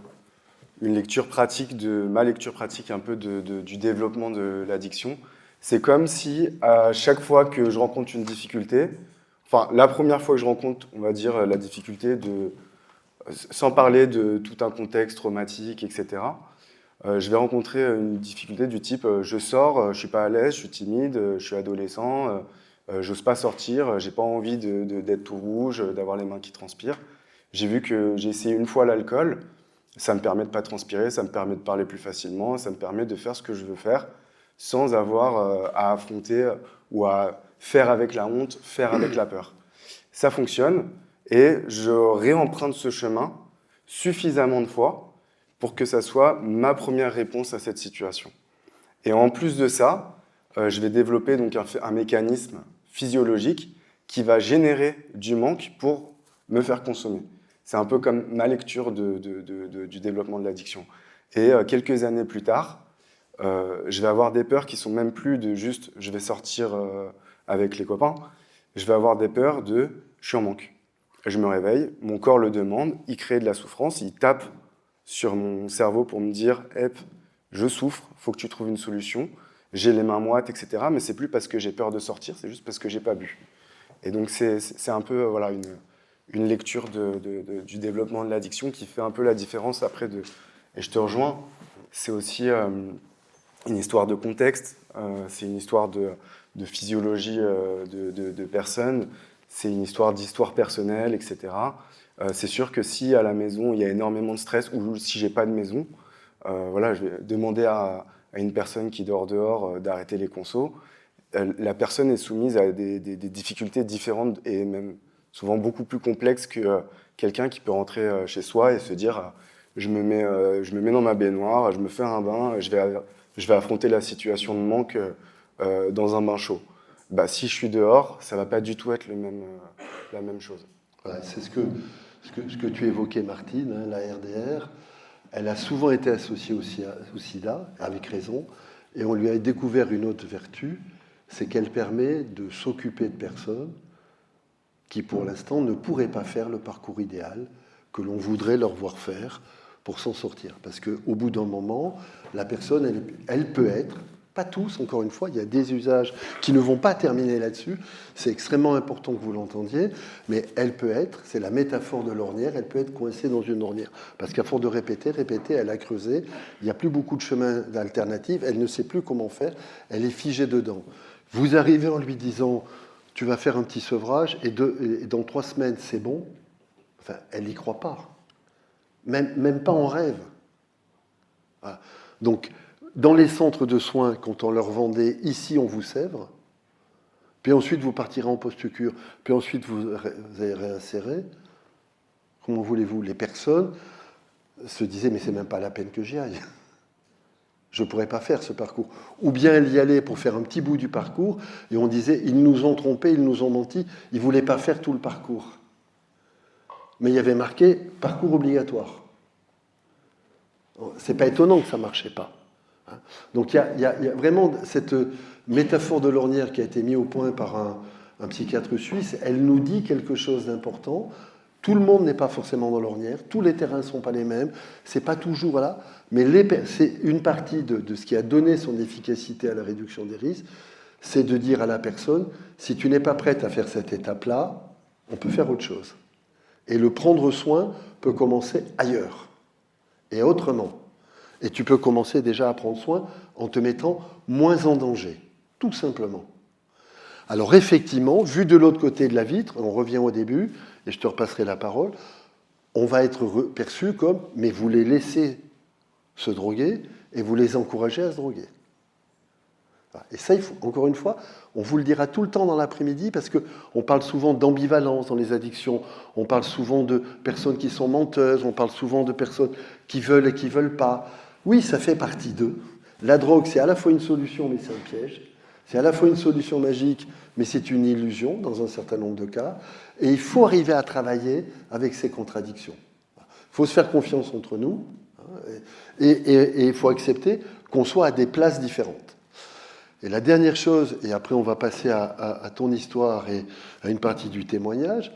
lecture pratique, ma lecture pratique un peu du développement de l'addiction. C'est comme si à chaque fois que je rencontre une difficulté, enfin la première fois que je rencontre, on va dire, la difficulté sans parler de tout un contexte traumatique, etc., je vais rencontrer une difficulté du type je sors, je suis pas à l'aise, je suis timide, je suis adolescent, j'ose pas sortir, j'ai pas envie d'être tout rouge, d'avoir les mains qui transpirent. J'ai vu que j'ai essayé une fois l'alcool, ça me permet de pas transpirer, ça me permet de parler plus facilement, ça me permet de faire ce que je veux faire sans avoir à affronter ou à faire avec la honte, faire avec la peur. Ça fonctionne et je réemprunte ce chemin suffisamment de fois pour que ça soit ma première réponse à cette situation. Et en plus de ça, je vais développer donc un mécanisme physiologique qui va générer du manque pour me faire consommer. C'est un peu comme ma lecture du développement de l'addiction. Et quelques années plus tard, je vais avoir des peurs qui sont même plus de juste je vais sortir avec les copains. Je vais avoir des peurs de je suis en manque. Je me réveille, mon corps le demande, il crée de la souffrance, il tape sur mon cerveau pour me dire je souffre, il faut que tu trouves une solution. J'ai les mains moites, etc. Mais c'est plus parce que j'ai peur de sortir, c'est juste parce que j'ai pas bu. Et donc c'est un peu voilà, une lecture du développement de l'addiction qui fait un peu la différence après de... Et je te rejoins, c'est aussi une histoire de contexte, c'est une histoire de physiologie de personnes, c'est une histoire d'histoire personnelle, etc. C'est sûr que si à la maison il y a énormément de stress ou si j'ai pas de maison, voilà, je vais demander à une personne qui dort dehors d'arrêter les consos. La personne est soumise à des difficultés différentes et même souvent beaucoup plus complexes que quelqu'un qui peut rentrer chez soi et se dire je me mets dans ma baignoire, je me fais un bain, je vais affronter la situation de manque dans un bain chaud. Bah, si je suis dehors, ça ne va pas du tout être la même chose. Voilà, c'est ce que tu évoquais, Martine, hein, la RDR. Elle a souvent été associée au sida, avec raison, et on lui a découvert une autre vertu, c'est qu'elle permet de s'occuper de personnes qui, pour l'instant, ne pourraient pas faire le parcours idéal que l'on voudrait leur voir faire pour s'en sortir. Parce qu'au bout d'un moment, la personne, elle peut être, pas tous, encore une fois, il y a des usages qui ne vont pas terminer là-dessus, c'est extrêmement important que vous l'entendiez, mais elle peut être, c'est la métaphore de l'ornière, elle peut être coincée dans une ornière. Parce qu'à force de répéter, elle a creusé, il n'y a plus beaucoup de chemins d'alternatives, elle ne sait plus comment faire, elle est figée dedans. Vous arrivez en lui disant, tu vas faire un petit sevrage, et dans 3 semaines, c'est bon, enfin, elle n'y croit pas. Même pas en rêve. Voilà. Donc, dans les centres de soins, quand on leur vendait « ici, on vous sèvre », puis ensuite vous partirez en post-cure, puis ensuite vous allez réinsérer, comment voulez-vous? Les personnes se disaient « mais c'est même pas la peine que j'y aille. Je ne pourrais pas faire ce parcours. » Ou bien elles y allaient pour faire un petit bout du parcours, et on disait « ils nous ont trompés, ils nous ont menti, ils ne voulaient pas faire tout le parcours. » Mais il y avait marqué « parcours obligatoire ». C'est pas étonnant que ça ne marchait pas. Donc il y a vraiment cette métaphore de l'ornière qui a été mise au point par un psychiatre suisse. Elle nous dit quelque chose d'important. Tout le monde n'est pas forcément dans l'ornière. Tous les terrains ne sont pas les mêmes. C'est pas toujours voilà. Mais c'est une partie de ce qui a donné son efficacité à la réduction des risques, c'est de dire à la personne, si tu n'es pas prête à faire cette étape-là, on peut faire autre chose. Et le prendre soin peut commencer ailleurs et autrement. Et tu peux commencer déjà à prendre soin en te mettant moins en danger, tout simplement. Alors effectivement, vu de l'autre côté de la vitre, on revient au début, et je te repasserai la parole, on va être perçu comme, mais vous les laissez se droguer, et vous les encouragez à se droguer. Et ça, encore une fois, on vous le dira tout le temps dans l'après-midi, parce qu'on parle souvent d'ambivalence dans les addictions, on parle souvent de personnes qui sont menteuses, on parle souvent de personnes qui veulent et qui ne veulent pas. Oui, ça fait partie d'eux. La drogue, c'est à la fois une solution, mais c'est un piège. C'est à la fois une solution magique, mais c'est une illusion dans un certain nombre de cas. Et il faut arriver à travailler avec ces contradictions. Il faut se faire confiance entre nous, et il faut accepter qu'on soit à des places différentes. Et la dernière chose, et après on va passer à ton histoire et à une partie du témoignage,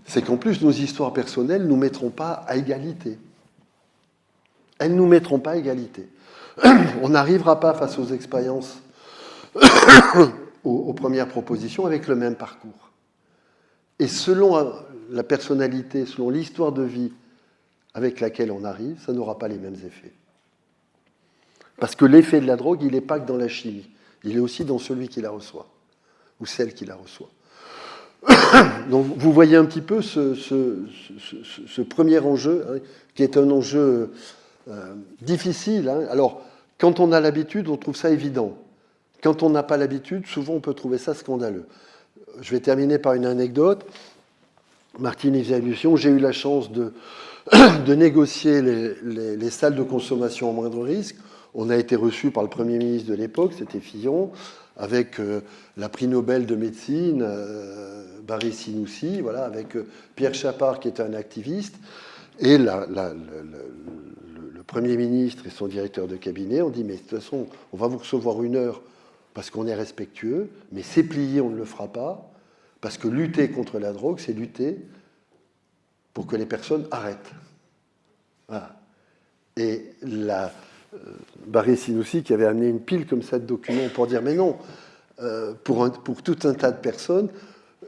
c'est qu'en plus, nos histoires personnelles ne nous mettront pas à égalité. Elles ne nous mettront pas à égalité. On n'arrivera pas face aux expériences, aux premières propositions, avec le même parcours. Et selon la personnalité, selon l'histoire de vie avec laquelle on arrive, ça n'aura pas les mêmes effets. Parce que l'effet de la drogue, il n'est pas que dans la chimie. Il est aussi dans celui qui la reçoit, ou celle qui la reçoit. Donc vous voyez un petit peu ce premier enjeu, hein, qui est un enjeu difficile. Hein. Alors, quand on a l'habitude, on trouve ça évident. Quand on n'a pas l'habitude, souvent on peut trouver ça scandaleux. Je vais terminer par une anecdote. Martine y faisait allusion, j'ai eu la chance de négocier les salles de consommation en moindre risque. On a été reçu par le Premier ministre de l'époque, c'était Fillon, avec la prix Nobel de médecine, Barry Sinoussi, voilà, avec Pierre Chapard qui était un activiste, et le Premier ministre et son directeur de cabinet ont dit, mais de toute façon, on va vous recevoir 1 heure parce qu'on est respectueux, mais c'est plié, on ne le fera pas, parce que lutter contre la drogue, c'est lutter pour que les personnes arrêtent. Voilà. Et Barry Sinoussi, qui avait amené une pile comme ça de documents pour dire, mais non, pour tout un tas de personnes,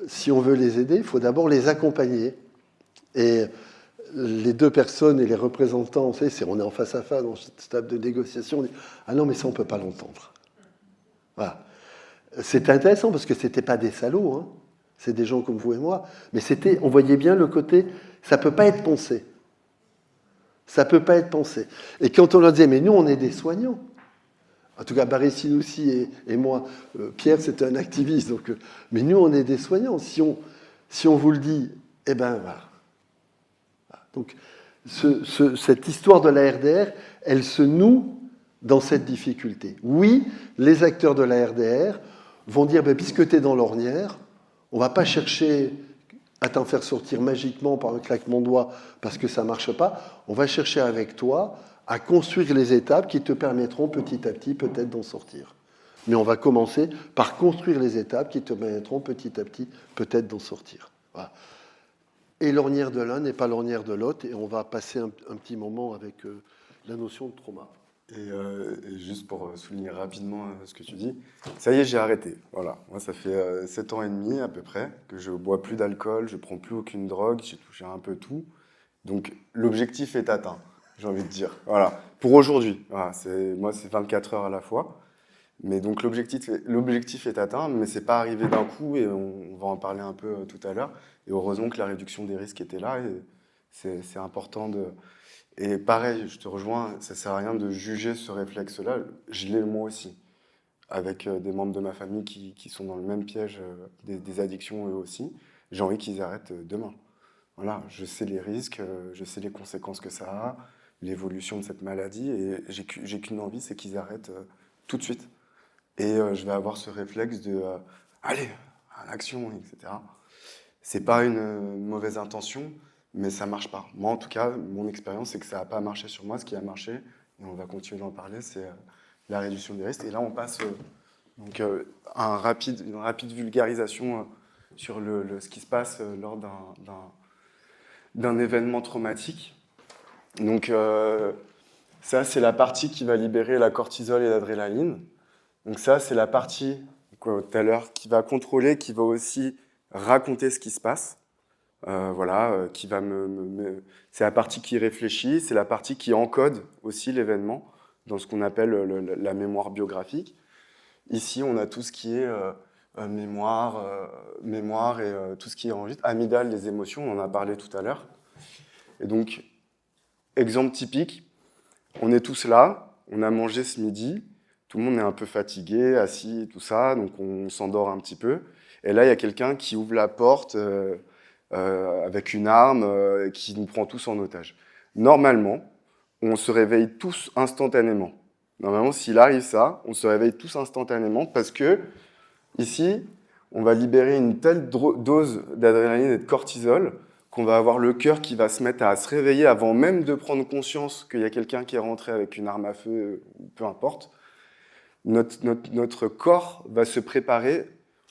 si on veut les aider, il faut d'abord les accompagner. Et les 2 personnes et les représentants, vous savez, on est en face à face dans cette table de négociation, on dit, ah non, mais ça, on ne peut pas l'entendre. Voilà. C'était intéressant parce que ce n'étaient pas des salauds, hein. C'est des gens comme vous et moi, mais on voyait bien le côté, ça ne peut pas être pensé. Ça ne peut pas être pensé. Et quand on leur disait, mais nous, on est des soignants. En tout cas, Barry Sinoussi et moi, Pierre, c'était un activiste, donc, mais nous, on est des soignants. Si on vous le dit, eh ben voilà. Donc, cette histoire de la RDR, elle se noue dans cette difficulté. Oui, les acteurs de la RDR vont dire, ben, puisque tu es dans l'ornière, on ne va pas chercher à t'en faire sortir magiquement par un claquement de doigts parce que ça ne marche pas. On va chercher avec toi à construire les étapes qui te permettront petit à petit peut-être d'en sortir. Mais on va commencer par construire les étapes qui te permettront petit à petit peut-être d'en sortir. Voilà. Et l'ornière de l'un n'est pas l'ornière de l'autre, et on va passer un petit moment avec la notion de trauma. Et juste pour souligner rapidement ce que tu dis, ça y est, j'ai arrêté. Voilà. Moi, ça fait 7 ans et demi à peu près que je ne bois plus d'alcool, je ne prends plus aucune drogue, j'ai touché un peu tout. Donc l'objectif est atteint, j'ai envie de dire. Voilà. Pour aujourd'hui. Voilà. Moi, c'est 24 heures à la fois. Mais donc l'objectif est atteint, mais ce n'est pas arrivé d'un coup, et on va en parler un peu tout à l'heure. Et heureusement que la réduction des risques était là, et c'est important de... Et pareil, je te rejoins, ça ne sert à rien de juger ce réflexe-là. Je l'ai moi aussi, avec des membres de ma famille qui sont dans le même piège des addictions eux aussi. J'ai envie qu'ils arrêtent demain. Voilà, je sais les risques, je sais les conséquences que ça a, l'évolution de cette maladie, et j'ai qu'une envie, c'est qu'ils arrêtent tout de suite. Et je vais avoir ce réflexe de allez, à l'action, etc. C'est pas une mauvaise intention, mais ça marche pas. Moi, en tout cas, mon expérience, c'est que ça n'a pas marché sur moi. Ce qui a marché, et on va continuer d'en parler, c'est la réduction des risques. Et là, on passe donc à une rapide vulgarisation sur ce qui se passe lors d'un événement traumatique. Donc ça, c'est la partie qui va libérer la cortisol et l'adrénaline. Donc ça, c'est la partie, tout à l'heure, qui va contrôler, qui va aussi raconter ce qui se passe. Qui va c'est la partie qui réfléchit, c'est la partie qui encode aussi l'événement dans ce qu'on appelle la mémoire biographique. Ici, on a tout ce qui est mémoire et tout ce qui est enregistré. Amygdale, les émotions, on en a parlé tout à l'heure. Et donc, exemple typique, on est tous là, on a mangé ce midi, tout le monde est un peu fatigué, assis, tout ça, donc on s'endort un petit peu. Et là, il y a quelqu'un qui ouvre la porte avec une arme qui nous prend tous en otage. Normalement, on se réveille tous instantanément. Normalement, s'il arrive ça, on se réveille tous instantanément parce que, ici, on va libérer une telle dose d'adrénaline et de cortisol qu'on va avoir le cœur qui va se mettre à se réveiller avant même de prendre conscience qu'il y a quelqu'un qui est rentré avec une arme à feu, peu importe. Notre corps va se préparer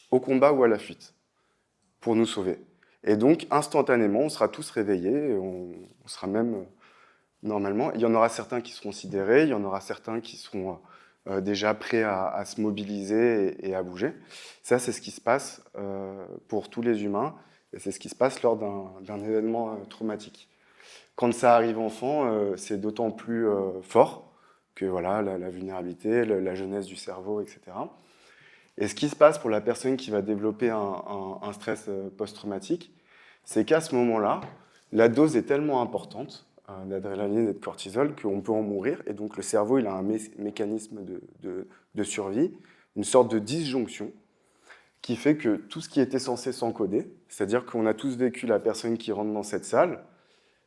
au combat ou à la fuite pour nous sauver. Et donc, instantanément, on sera tous réveillés, on sera même, normalement, il y en aura certains qui seront sidérés, il y en aura certains qui seront déjà prêts à se mobiliser et à bouger. Ça, c'est ce qui se passe pour tous les humains, et c'est ce qui se passe lors d'un événement traumatique. Quand ça arrive enfant, c'est d'autant plus fort que voilà, la vulnérabilité, la jeunesse du cerveau, etc. Et ce qui se passe pour la personne qui va développer un stress post-traumatique, c'est qu'à ce moment-là, la dose est tellement importante d'adrénaline et de cortisol qu'on peut en mourir. Et donc le cerveau, il a un mécanisme de survie, une sorte de disjonction, qui fait que tout ce qui était censé s'encoder, c'est-à-dire qu'on a tous vécu la personne qui rentre dans cette salle,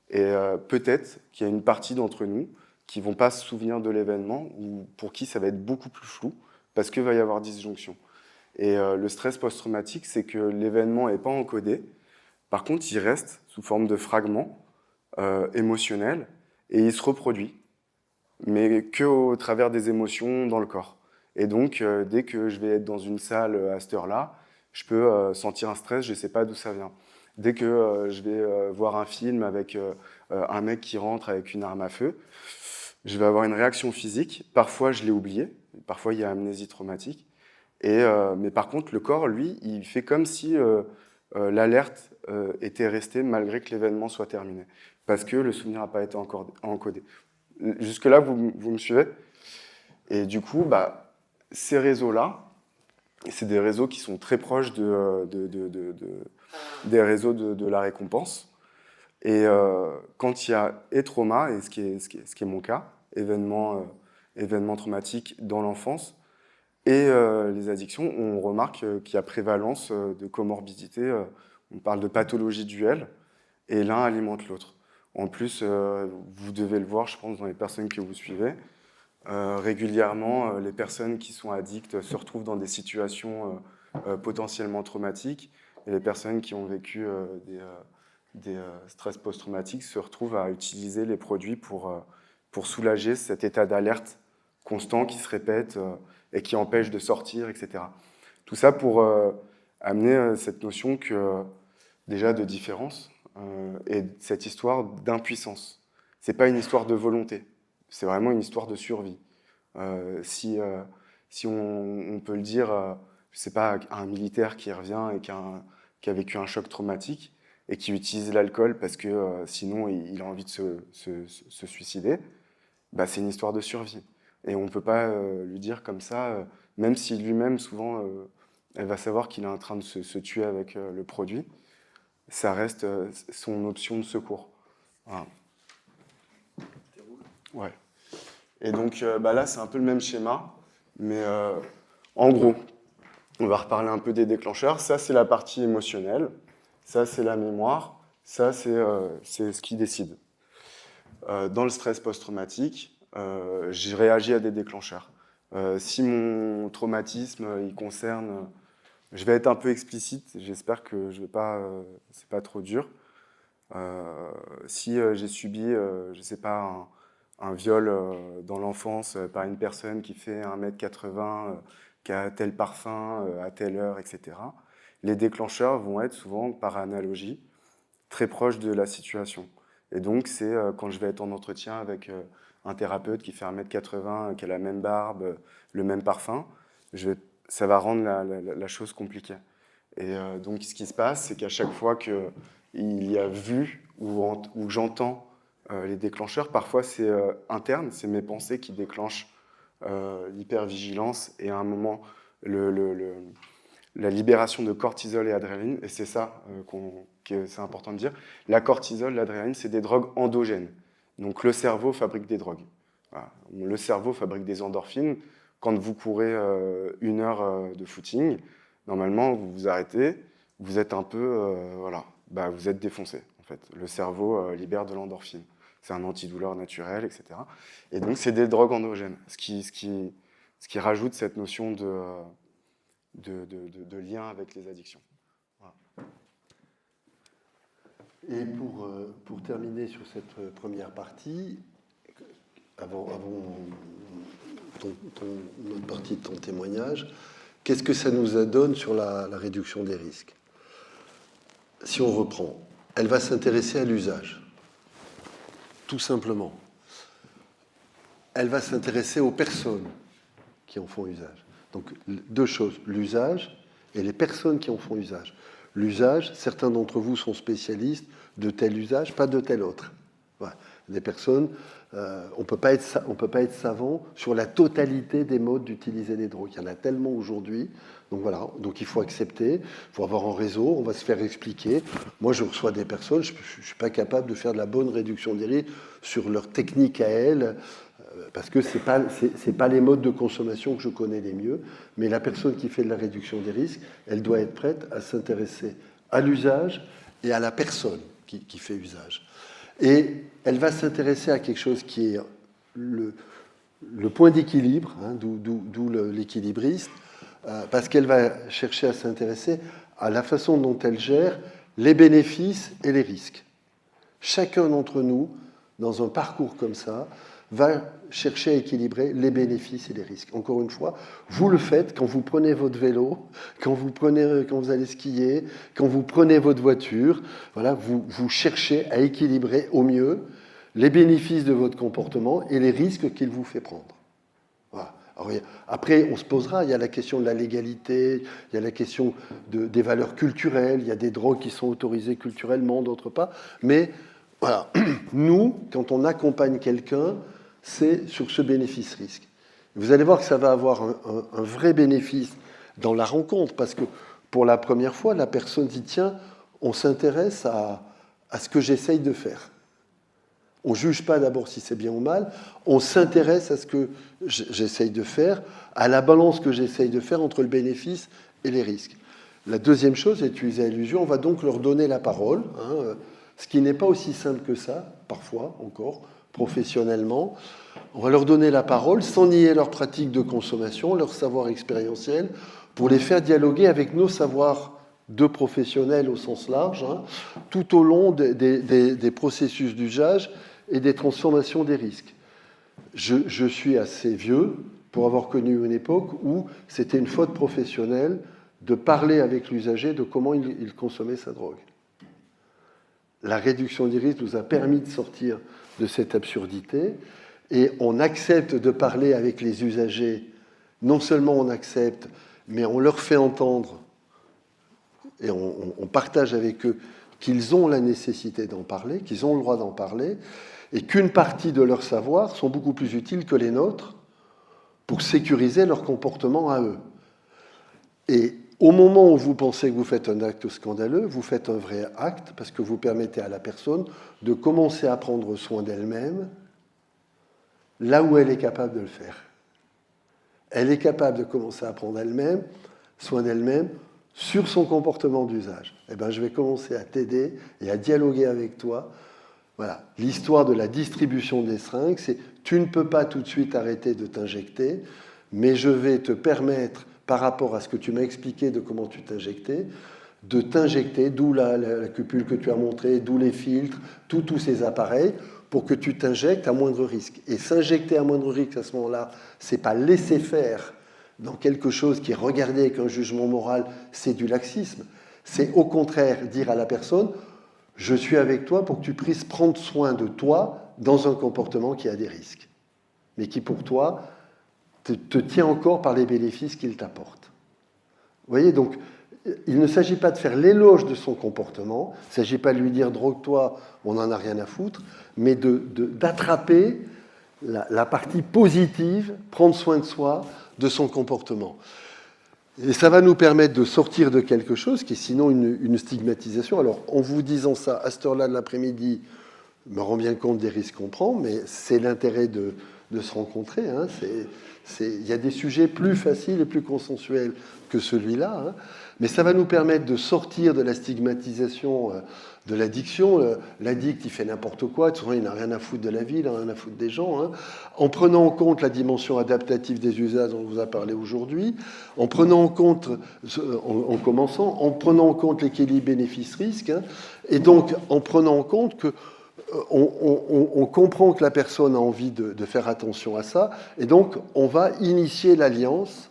et peut-être qu'il y a une partie d'entre nous qui ne vont pas se souvenir de l'événement, ou pour qui ça va être beaucoup plus flou, parce qu'il va y avoir disjonction. Et le stress post-traumatique, c'est que l'événement n'est pas encodé, par contre, il reste sous forme de fragments émotionnels, et il se reproduit, mais qu'au travers des émotions dans le corps. Et donc, dès que je vais être dans une salle à cette heure-là, je peux sentir un stress, je ne sais pas d'où ça vient. Dès que je vais voir un film avec un mec qui rentre avec une arme à feu, je vais avoir une réaction physique. Parfois, je l'ai oublié. Parfois, il y a amnésie traumatique. Mais par contre, le corps, lui, il fait comme si l'alerte était restée malgré que l'événement soit terminé. Parce que le souvenir n'a pas été encore encodé. Jusque-là, vous me suivez? Et du coup, ces réseaux-là, c'est des réseaux qui sont très proches des réseaux de la récompense. Et quand il y a trauma, et ce qui est mon cas, événement traumatique dans l'enfance, et les addictions, on remarque qu'il y a prévalence de comorbidité. On parle de pathologie duel, et l'un alimente l'autre. En plus, vous devez le voir, je pense, dans les personnes que vous suivez. Régulièrement, les personnes qui sont addictes se retrouvent dans des situations potentiellement traumatiques, et les personnes qui ont vécu des stress post-traumatiques se retrouvent à utiliser les produits pour soulager cet état d'alerte constant qui se répète et qui empêche de sortir, etc. Tout ça pour amener cette notion déjà de différence et cette histoire d'impuissance. Ce n'est pas une histoire de volonté, c'est vraiment une histoire de survie. Si on peut le dire, je ne sais pas, un militaire qui revient et qui a vécu un choc traumatique et qui utilise l'alcool parce que sinon il a envie de se suicider, c'est une histoire de survie. Et on ne peut pas lui dire comme ça, même si lui-même, souvent, elle va savoir qu'il est en train de se tuer avec le produit, ça reste son option de secours. Voilà. Ouais. Et donc là, c'est un peu le même schéma, mais en gros, on va reparler un peu des déclencheurs. Ça, c'est la partie émotionnelle. Ça, c'est la mémoire. Ça, c'est ce qui décide. Dans le stress post-traumatique, j'ai réagi à des déclencheurs. Si mon traumatisme, il concerne... je vais être un peu explicite, j'espère que je vais pas... c'est pas trop dur. Si j'ai subi, je sais pas, un viol dans l'enfance par une personne qui fait 1m80, qui a tel parfum, à telle heure, etc., les déclencheurs vont être souvent, par analogie, très proches de la situation. Et donc, c'est quand je vais être en entretien avec un thérapeute qui fait 1m80, qui a la même barbe, le même parfum, ça va rendre la chose compliquée. Et donc, ce qui se passe, c'est qu'à chaque fois qu'il y a vu ou j'entends les déclencheurs, parfois c'est interne, c'est mes pensées qui déclenchent l'hypervigilance et à un moment, la libération de cortisol et adrénaline, et c'est ça que c'est important de dire. La cortisol, l'adrénaline, c'est des drogues endogènes. Donc le cerveau fabrique des drogues. Voilà. Le cerveau fabrique des endorphines. Quand vous courez 1 heure de footing, normalement, vous vous arrêtez, vous êtes un peu... vous êtes défoncé, en fait. Le cerveau libère de l'endorphine. C'est un antidouleur naturel, etc. Et donc, c'est des drogues endogènes, ce qui rajoute cette notion de lien avec les addictions. Voilà. Et pour terminer sur cette première partie, avant notre partie de ton témoignage, qu'est-ce que ça nous donne sur la réduction des risques? Si on reprend, elle va s'intéresser à l'usage, tout simplement. Elle va s'intéresser aux personnes qui en font usage. Donc, 2 choses, l'usage et les personnes qui en font usage. L'usage, certains d'entre vous sont spécialistes de tel usage, pas de tel autre. Voilà. Des personnes, on peut pas être savant sur la totalité des modes d'utiliser les drogues. Il y en a tellement aujourd'hui. Donc voilà, donc il faut accepter, il faut avoir un réseau, on va se faire expliquer. Moi, je reçois des personnes, je ne suis pas capable de faire de la bonne réduction des risques sur leur technique à elles. Parce que ce n'est pas les modes de consommation que je connais les mieux, mais la personne qui fait de la réduction des risques, elle doit être prête à s'intéresser à l'usage et à la personne qui fait usage. Et elle va s'intéresser à quelque chose qui est le point d'équilibre, hein, d'où l'équilibriste, parce qu'elle va chercher à s'intéresser à la façon dont elle gère les bénéfices et les risques. Chacun d'entre nous, dans un parcours comme ça, va chercher à équilibrer les bénéfices et les risques. Encore une fois, vous le faites quand vous prenez votre vélo, quand vous allez skier, quand vous prenez votre voiture. Voilà, vous cherchez à équilibrer au mieux les bénéfices de votre comportement et les risques qu'il vous fait prendre. Voilà. Alors, après, on se posera, il y a la question de la légalité, il y a la question des valeurs culturelles, il y a des drogues qui sont autorisées culturellement, d'autres pas. Mais voilà, nous, quand on accompagne quelqu'un, c'est sur ce bénéfice-risque. Vous allez voir que ça va avoir un vrai bénéfice dans la rencontre, parce que pour la première fois, la personne dit, tiens, on s'intéresse à ce que j'essaye de faire. On ne juge pas d'abord si c'est bien ou mal, on s'intéresse à ce que j'essaye de faire, à la balance que j'essaye de faire entre le bénéfice et les risques. La deuxième chose, utiliser l'illusion, on va donc leur donner la parole, hein, ce qui n'est pas aussi simple que ça, parfois encore, professionnellement. On va leur donner la parole sans nier leur pratique de consommation, leur savoir expérientiel, pour les faire dialoguer avec nos savoirs de professionnels au sens large, hein, tout au long des processus d'usage et des transformations des risques. Je suis assez vieux pour avoir connu une époque où c'était une faute professionnelle de parler avec l'usager de comment il consommait sa drogue. La réduction des risques nous a permis de sortir de cette absurdité et on accepte de parler avec les usagers. Non seulement on accepte, mais on leur fait entendre et on partage avec eux qu'ils ont la nécessité d'en parler, qu'ils ont le droit d'en parler, et qu'une partie de leurs savoirs sont beaucoup plus utiles que les nôtres pour sécuriser leur comportement à eux. Et au moment où vous pensez que vous faites un acte scandaleux, vous faites un vrai acte parce que vous permettez à la personne de commencer à prendre soin d'elle-même là où elle est capable de le faire. Elle est capable de commencer à prendre elle-même soin d'elle-même sur son comportement d'usage. Eh bien, je vais commencer à t'aider et à dialoguer avec toi. Voilà. L'histoire de la distribution des seringues, c'est tu ne peux pas tout de suite arrêter de t'injecter, mais je vais te permettre, par rapport à ce que tu m'as expliqué de comment tu t'injectais, de t'injecter, d'où la cupule que tu as montrée, d'où les filtres, tous ces appareils, pour que tu t'injectes à moindre risque. Et s'injecter à moindre risque à ce moment-là, c'est pas laisser faire dans quelque chose qui est regardé avec un jugement moral, c'est du laxisme. C'est au contraire dire à la personne, je suis avec toi pour que tu puisses prendre soin de toi dans un comportement qui a des risques, mais qui pour toi te tient encore par les bénéfices qu'il t'apporte. Vous voyez, donc, il ne s'agit pas de faire l'éloge de son comportement, il ne s'agit pas de lui dire « drogue-toi, on n'en a rien à foutre », mais d'attraper la partie positive, prendre soin de soi, de son comportement. Et ça va nous permettre de sortir de quelque chose qui est sinon une stigmatisation. Alors, en vous disant ça, à cette heure-là de l'après-midi, je me rends bien compte des risques qu'on prend, mais c'est l'intérêt de se rencontrer. Hein. Il y a des sujets plus faciles et plus consensuels que celui-là, hein. Mais ça va nous permettre de sortir de la stigmatisation de l'addiction. L'addict, il fait n'importe quoi, de toute façon, il n'a rien à foutre de la vie, il n'a rien à foutre des gens, hein. En prenant en compte la dimension adaptative des usages dont on vous a parlé aujourd'hui, en prenant en compte, en prenant en compte l'équilibre bénéfice-risque, hein, et donc en prenant en compte que on comprend que la personne a envie de faire attention à ça, et donc on va initier l'alliance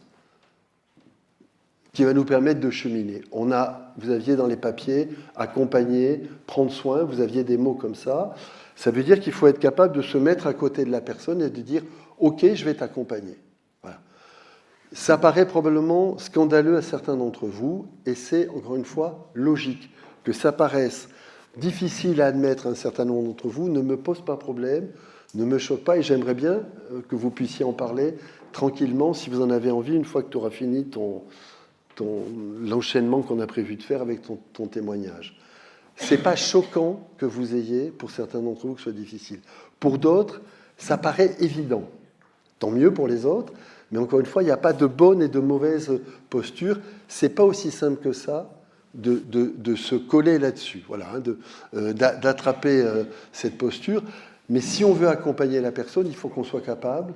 qui va nous permettre de cheminer. Vous aviez dans les papiers accompagner, prendre soin, vous aviez des mots comme ça. Ça veut dire qu'il faut être capable de se mettre à côté de la personne et de dire « Ok, je vais t'accompagner ». Voilà. Ça paraît probablement scandaleux à certains d'entre vous, et c'est, encore une fois, logique. Que ça paraisse difficile à admettre à un certain nombre d'entre vous ne me pose pas problème, ne me choque pas, et j'aimerais bien que vous puissiez en parler tranquillement, si vous en avez envie, une fois que tu auras fini l'enchaînement qu'on a prévu de faire avec ton témoignage. C'est pas choquant que vous ayez, pour certains d'entre vous, que ce soit difficile. Pour d'autres, Ça paraît évident. Tant mieux pour les autres, mais encore une fois, il n'y a pas de bonne et de mauvaise posture. Ce n'est pas aussi simple que ça de se coller là-dessus, voilà, hein, d'attraper cette posture. Mais si on veut accompagner la personne, il faut qu'on soit capable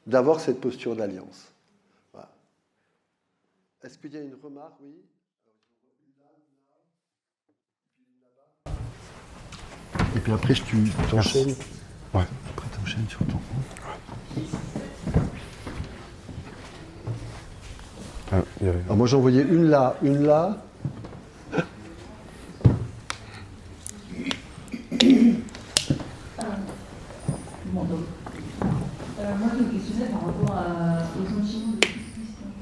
d'avoir cette posture d'alliance. Voilà. Est-ce qu'il y a une remarque? Oui. Et puis après, tu t'enchaînes. Ouais. Après, t'enchaînes sur ton. Alors moi, j'en voyais une là, une là. Moi, je me questionnais par rapport au sentiment de toute-puissance.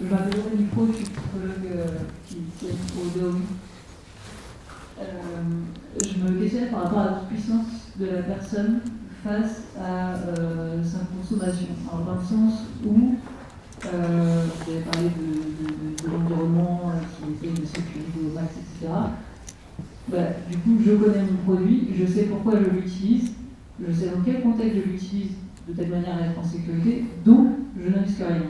Je m'appelle Laurent Dupont, je suis psychologue clinicienne au DOI. Je me questionnais par rapport à la toute-puissance de la personne face à sa consommation. Alors, dans le sens où vous avez parlé de l'environnement qui essaie de sécuriser au max, etc. Du coup, je connais mon produit, je sais pourquoi je l'utilise, je sais dans quel contexte je l'utilise de telle manière à être en sécurité, donc je ne risque rien.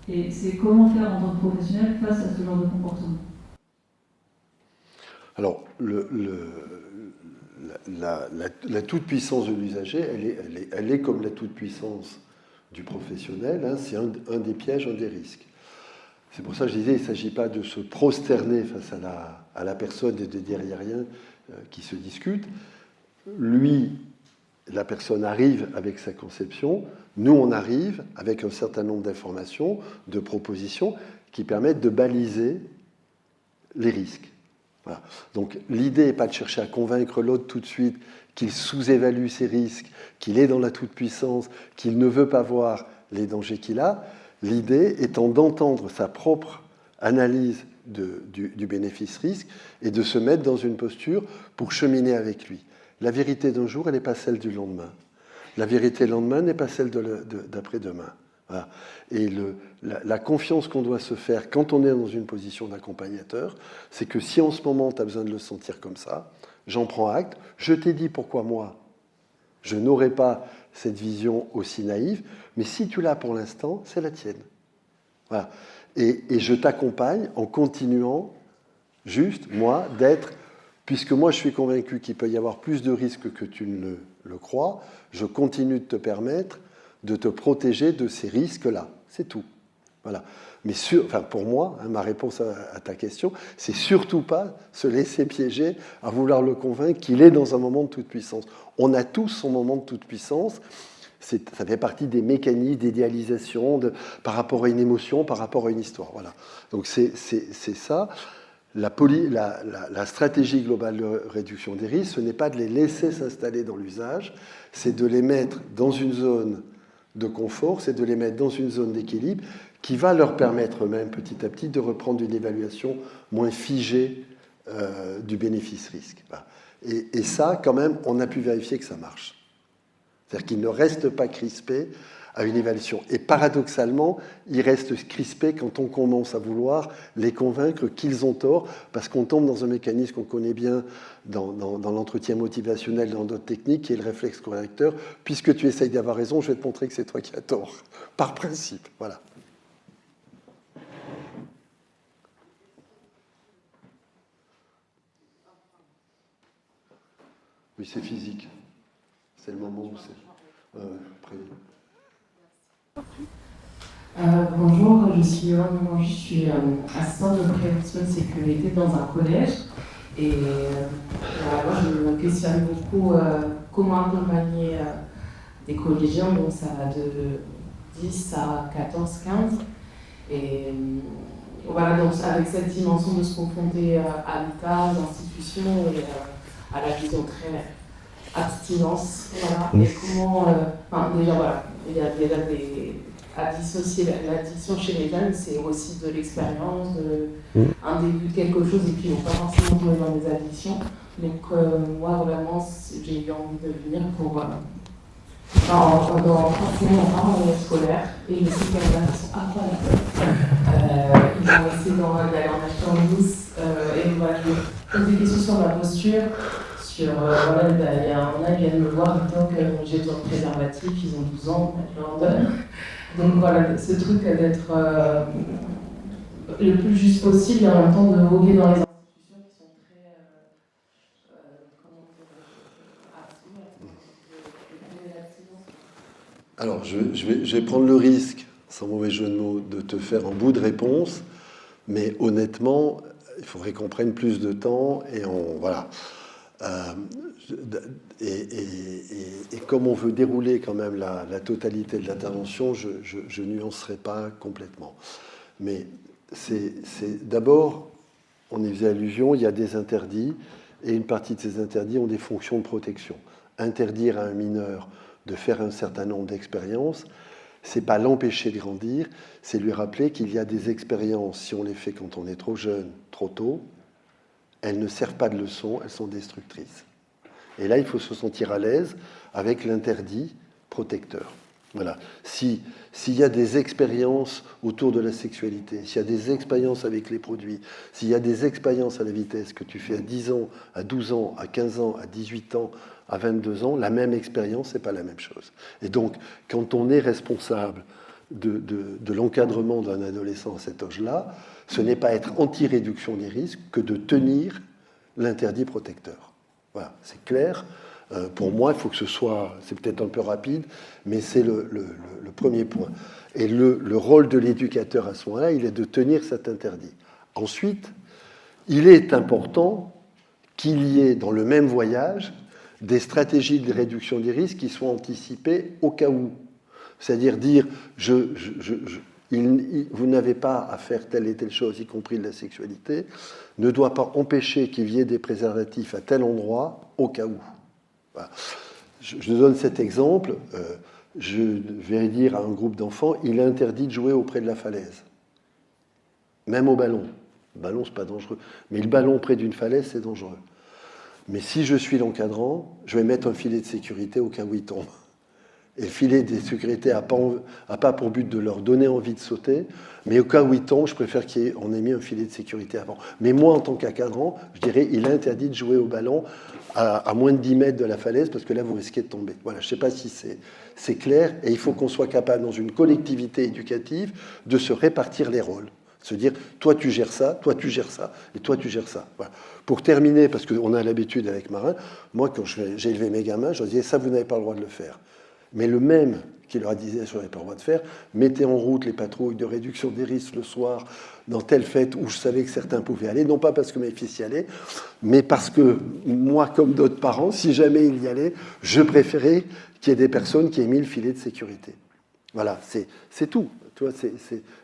Et c'est comment faire en tant que professionnel face à ce genre de comportement. Alors, la toute-puissance de l'usager, elle est comme la toute-puissance du professionnel, hein, c'est un des pièges, un des risques. C'est pour ça que je disais, il ne s'agit pas de se prosterner face à la personne et de dire il n'y a rien qui se discute. Lui, la personne arrive avec sa conception, nous on arrive avec un certain nombre d'informations, de propositions qui permettent de baliser les risques. Voilà. Donc l'idée n'est pas de chercher à convaincre l'autre tout de suite qu'il sous-évalue ses risques, qu'il est dans la toute-puissance, qu'il ne veut pas voir les dangers qu'il a. L'idée étant d'entendre sa propre analyse du bénéfice-risque et de se mettre dans une posture pour cheminer avec lui. La vérité d'un jour, elle n'est pas celle du lendemain. La vérité le lendemain n'est pas celle d'après-demain. Voilà. Et la confiance qu'on doit se faire quand on est dans une position d'accompagnateur, c'est que si en ce moment tu as besoin de le sentir comme ça, j'en prends acte, je t'ai dit pourquoi moi, je n'aurais pas cette vision aussi naïve, mais si tu l'as pour l'instant, c'est la tienne. Voilà. Et je t'accompagne en continuant, juste, moi, d'être, puisque moi je suis convaincu qu'il peut y avoir plus de risques que tu ne le crois, je continue de te permettre de te protéger de ces risques-là. C'est tout. Voilà. Mais pour moi, hein, ma réponse à ta question, c'est surtout pas se laisser piéger à vouloir le convaincre qu'il est dans un moment de toute puissance. On a tous son moment de toute puissance. Ça fait partie des mécanismes d'idéalisation par rapport à une émotion, par rapport à une histoire. Voilà. Donc c'est ça. La stratégie globale de réduction des risques, ce n'est pas de les laisser s'installer dans l'usage, c'est de les mettre dans une zone de confort, c'est de les mettre dans une zone d'équilibre qui va leur permettre même petit à petit de reprendre une évaluation moins figée du bénéfice-risque. Voilà. Et ça, quand même, on a pu vérifier que ça marche. C'est-à-dire qu'ils ne restent pas crispés à une évaluation. Et paradoxalement, ils restent crispés quand on commence à vouloir les convaincre qu'ils ont tort, parce qu'on tombe dans un mécanisme qu'on connaît bien dans l'entretien motivationnel, dans d'autres techniques, qui est le réflexe correcteur. Puisque tu essayes d'avoir raison, je vais te montrer que c'est toi qui as tort. Par principe, voilà. Oui, c'est physique. C'est le moment où c'est... Bonjour, je suis Yoann, je suis assistante de prévention de sécurité dans un collège. Et moi, je me questionne beaucoup comment accompagner des collégiens, donc ça va de 10 à 14, 15. Et voilà, donc avec cette dimension de se confronter à l'État, à l'institution et à la vision très abstinence. Voilà. Et comment, déjà voilà, il y a déjà à dissocier l'addiction chez les jeunes, c'est aussi de l'expérience, un début de quelque chose, et puis on ne va pas forcément tomber dans des addictions. Donc moi vraiment, j'ai eu envie de venir pour forcément en milieu scolaire, et je sais qu'il y en a qui sont incroyables. Ils vont essayer d'aller en acheter en douce, et voilà, je vais poser des questions sur la posture, sur, voilà, il y a un an qui vient de me voir en disant que j'ai besoin de préservatifs, ils ont 12 ans, je leur en donne. Donc voilà, ce truc d'être le plus juste possible et en même temps de voguer dans les institutions qui sont très Alors, je vais prendre le risque, sans mauvais jeu de mots, de te faire un bout de réponse, mais honnêtement, il faudrait qu'on prenne plus de temps et voilà. Et comme on veut dérouler quand même la totalité de l'intervention, je nuancerai pas complètement. Mais c'est d'abord, on y faisait allusion, il y a des interdits, et une partie de ces interdits ont des fonctions de protection. Interdire à un mineur de faire un certain nombre d'expériences, c'est pas l'empêcher de grandir, c'est lui rappeler qu'il y a des expériences, si on les fait quand on est trop jeune, trop tôt, elles ne servent pas de leçon, elles sont destructrices. Et là, il faut se sentir à l'aise avec l'interdit protecteur. Voilà. S'il y a des expériences autour de la sexualité, s'il y a des expériences avec les produits, s'il y a des expériences à la vitesse que tu fais à 10 ans, à 12 ans, à 15 ans, à 18 ans, à 22 ans, la même expérience, c'est pas la même chose. Et donc, quand on est responsable de l'encadrement d'un adolescent à cet âge-là, ce n'est pas être anti-réduction des risques que de tenir l'interdit protecteur. Voilà, c'est clair. Pour moi, il faut que ce soit, c'est peut-être un peu rapide, mais c'est le premier point. Et le rôle de l'éducateur à ce moment-là, il est de tenir cet interdit. Ensuite, il est important qu'il y ait dans le même voyage des stratégies de réduction des risques qui soient anticipées au cas où. C'est-à-dire dire, vous n'avez pas à faire telle et telle chose, y compris de la sexualité, ne doit pas empêcher qu'il y ait des préservatifs à tel endroit au cas où. Voilà. Je donne cet exemple. Je vais dire à un groupe d'enfants, il est interdit de jouer auprès de la falaise. Même au ballon. Le ballon, c'est pas dangereux. Mais le ballon près d'une falaise, c'est dangereux. Mais si je suis l'encadrant, je vais mettre un filet de sécurité au cas où il tombe. Et le filet de sécurité n'a pas pour but de leur donner envie de sauter, mais au cas où il tombe, je préfère qu'on ait mis un filet de sécurité avant. Mais moi, en tant qu'encadrant, je dirais il est interdit de jouer au ballon à moins de 10 mètres de la falaise, parce que là, vous risquez de tomber. Voilà, je ne sais pas si c'est clair, et il faut qu'on soit capable, dans une collectivité éducative, de se répartir les rôles. Se dire, toi tu gères ça, toi tu gères ça, et toi tu gères ça. Voilà. Pour terminer, parce qu'on a l'habitude avec Marin, moi quand j'ai élevé mes gamins, je leur disais, ça vous n'avez pas le droit de le faire. Mais le même qui leur disait, je n'avais pas le droit de faire, mettez en route les patrouilles de réduction des risques le soir, dans telle fête où je savais que certains pouvaient aller, non pas parce que mes fils y allaient, mais parce que moi, comme d'autres parents, si jamais ils y allaient, je préférais qu'il y ait des personnes qui aient mis le filet de sécurité. Voilà, c'est tout. Tu vois,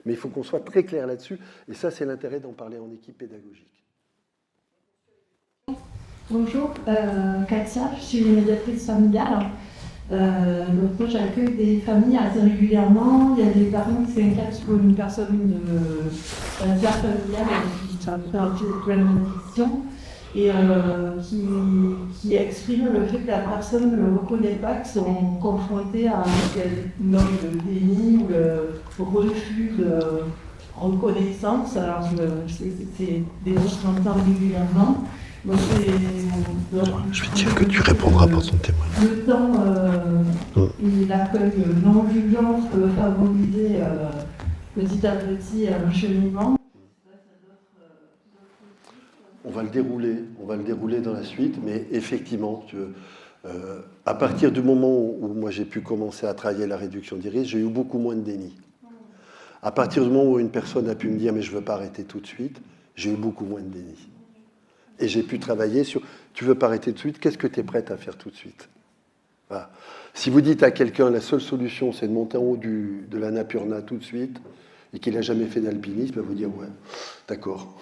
mais il faut qu'on soit très clair là-dessus, et ça, c'est l'intérêt d'en parler en équipe pédagogique. Bonjour, Katia, je suis médiatrice familiale. Donc moi, j'accueille des familles assez régulièrement. Il y a des parents qui s'inquiètent pour une personne d'un père familial qui fait un peu de nutrition et qui exprime le fait que la personne ne reconnaît pas qu'ils sont confrontés à un norme de déni ou le refus de reconnaissance. Alors, c'est des choses qu'on entend régulièrement. Donc, je vais dire que tu répondras pour ton témoignage. Le temps et l'accueil non jugeant peut favoriser petit à petit un cheminement. On va le dérouler dans la suite, mais effectivement, à partir du moment où moi j'ai pu commencer à travailler la réduction des risques, j'ai eu beaucoup moins de déni. À partir du moment où une personne a pu me dire mais je ne veux pas arrêter tout de suite, j'ai eu beaucoup moins de déni. Et j'ai pu travailler sur tu ne veux pas arrêter tout de suite, qu'est-ce que tu es prête à faire tout de suite? Voilà. Si vous dites à quelqu'un la seule solution c'est de monter en haut de la Napurna tout de suite et qu'il n'a jamais fait d'alpinisme, il va vous dire ouais, d'accord.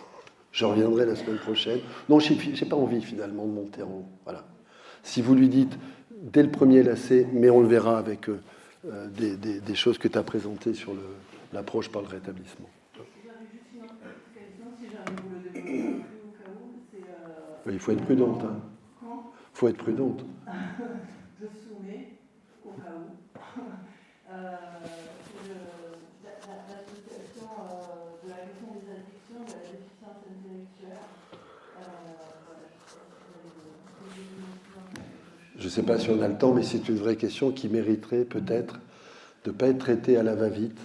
Je reviendrai la semaine prochaine. Non, je n'ai pas envie finalement de monter en haut. Voilà. Si vous lui dites dès le premier lacet, mais on le verra avec des choses que tu as présentées sur l'approche par le rétablissement. Il faut être prudente. Il faut être prudente. Je soumets au cas où. La situation de la question des addictions, de la déficience intellectuelle, Je ne sais pas si on a le temps, mais c'est une vraie question qui mériterait peut-être de ne pas être traitée à la va-vite.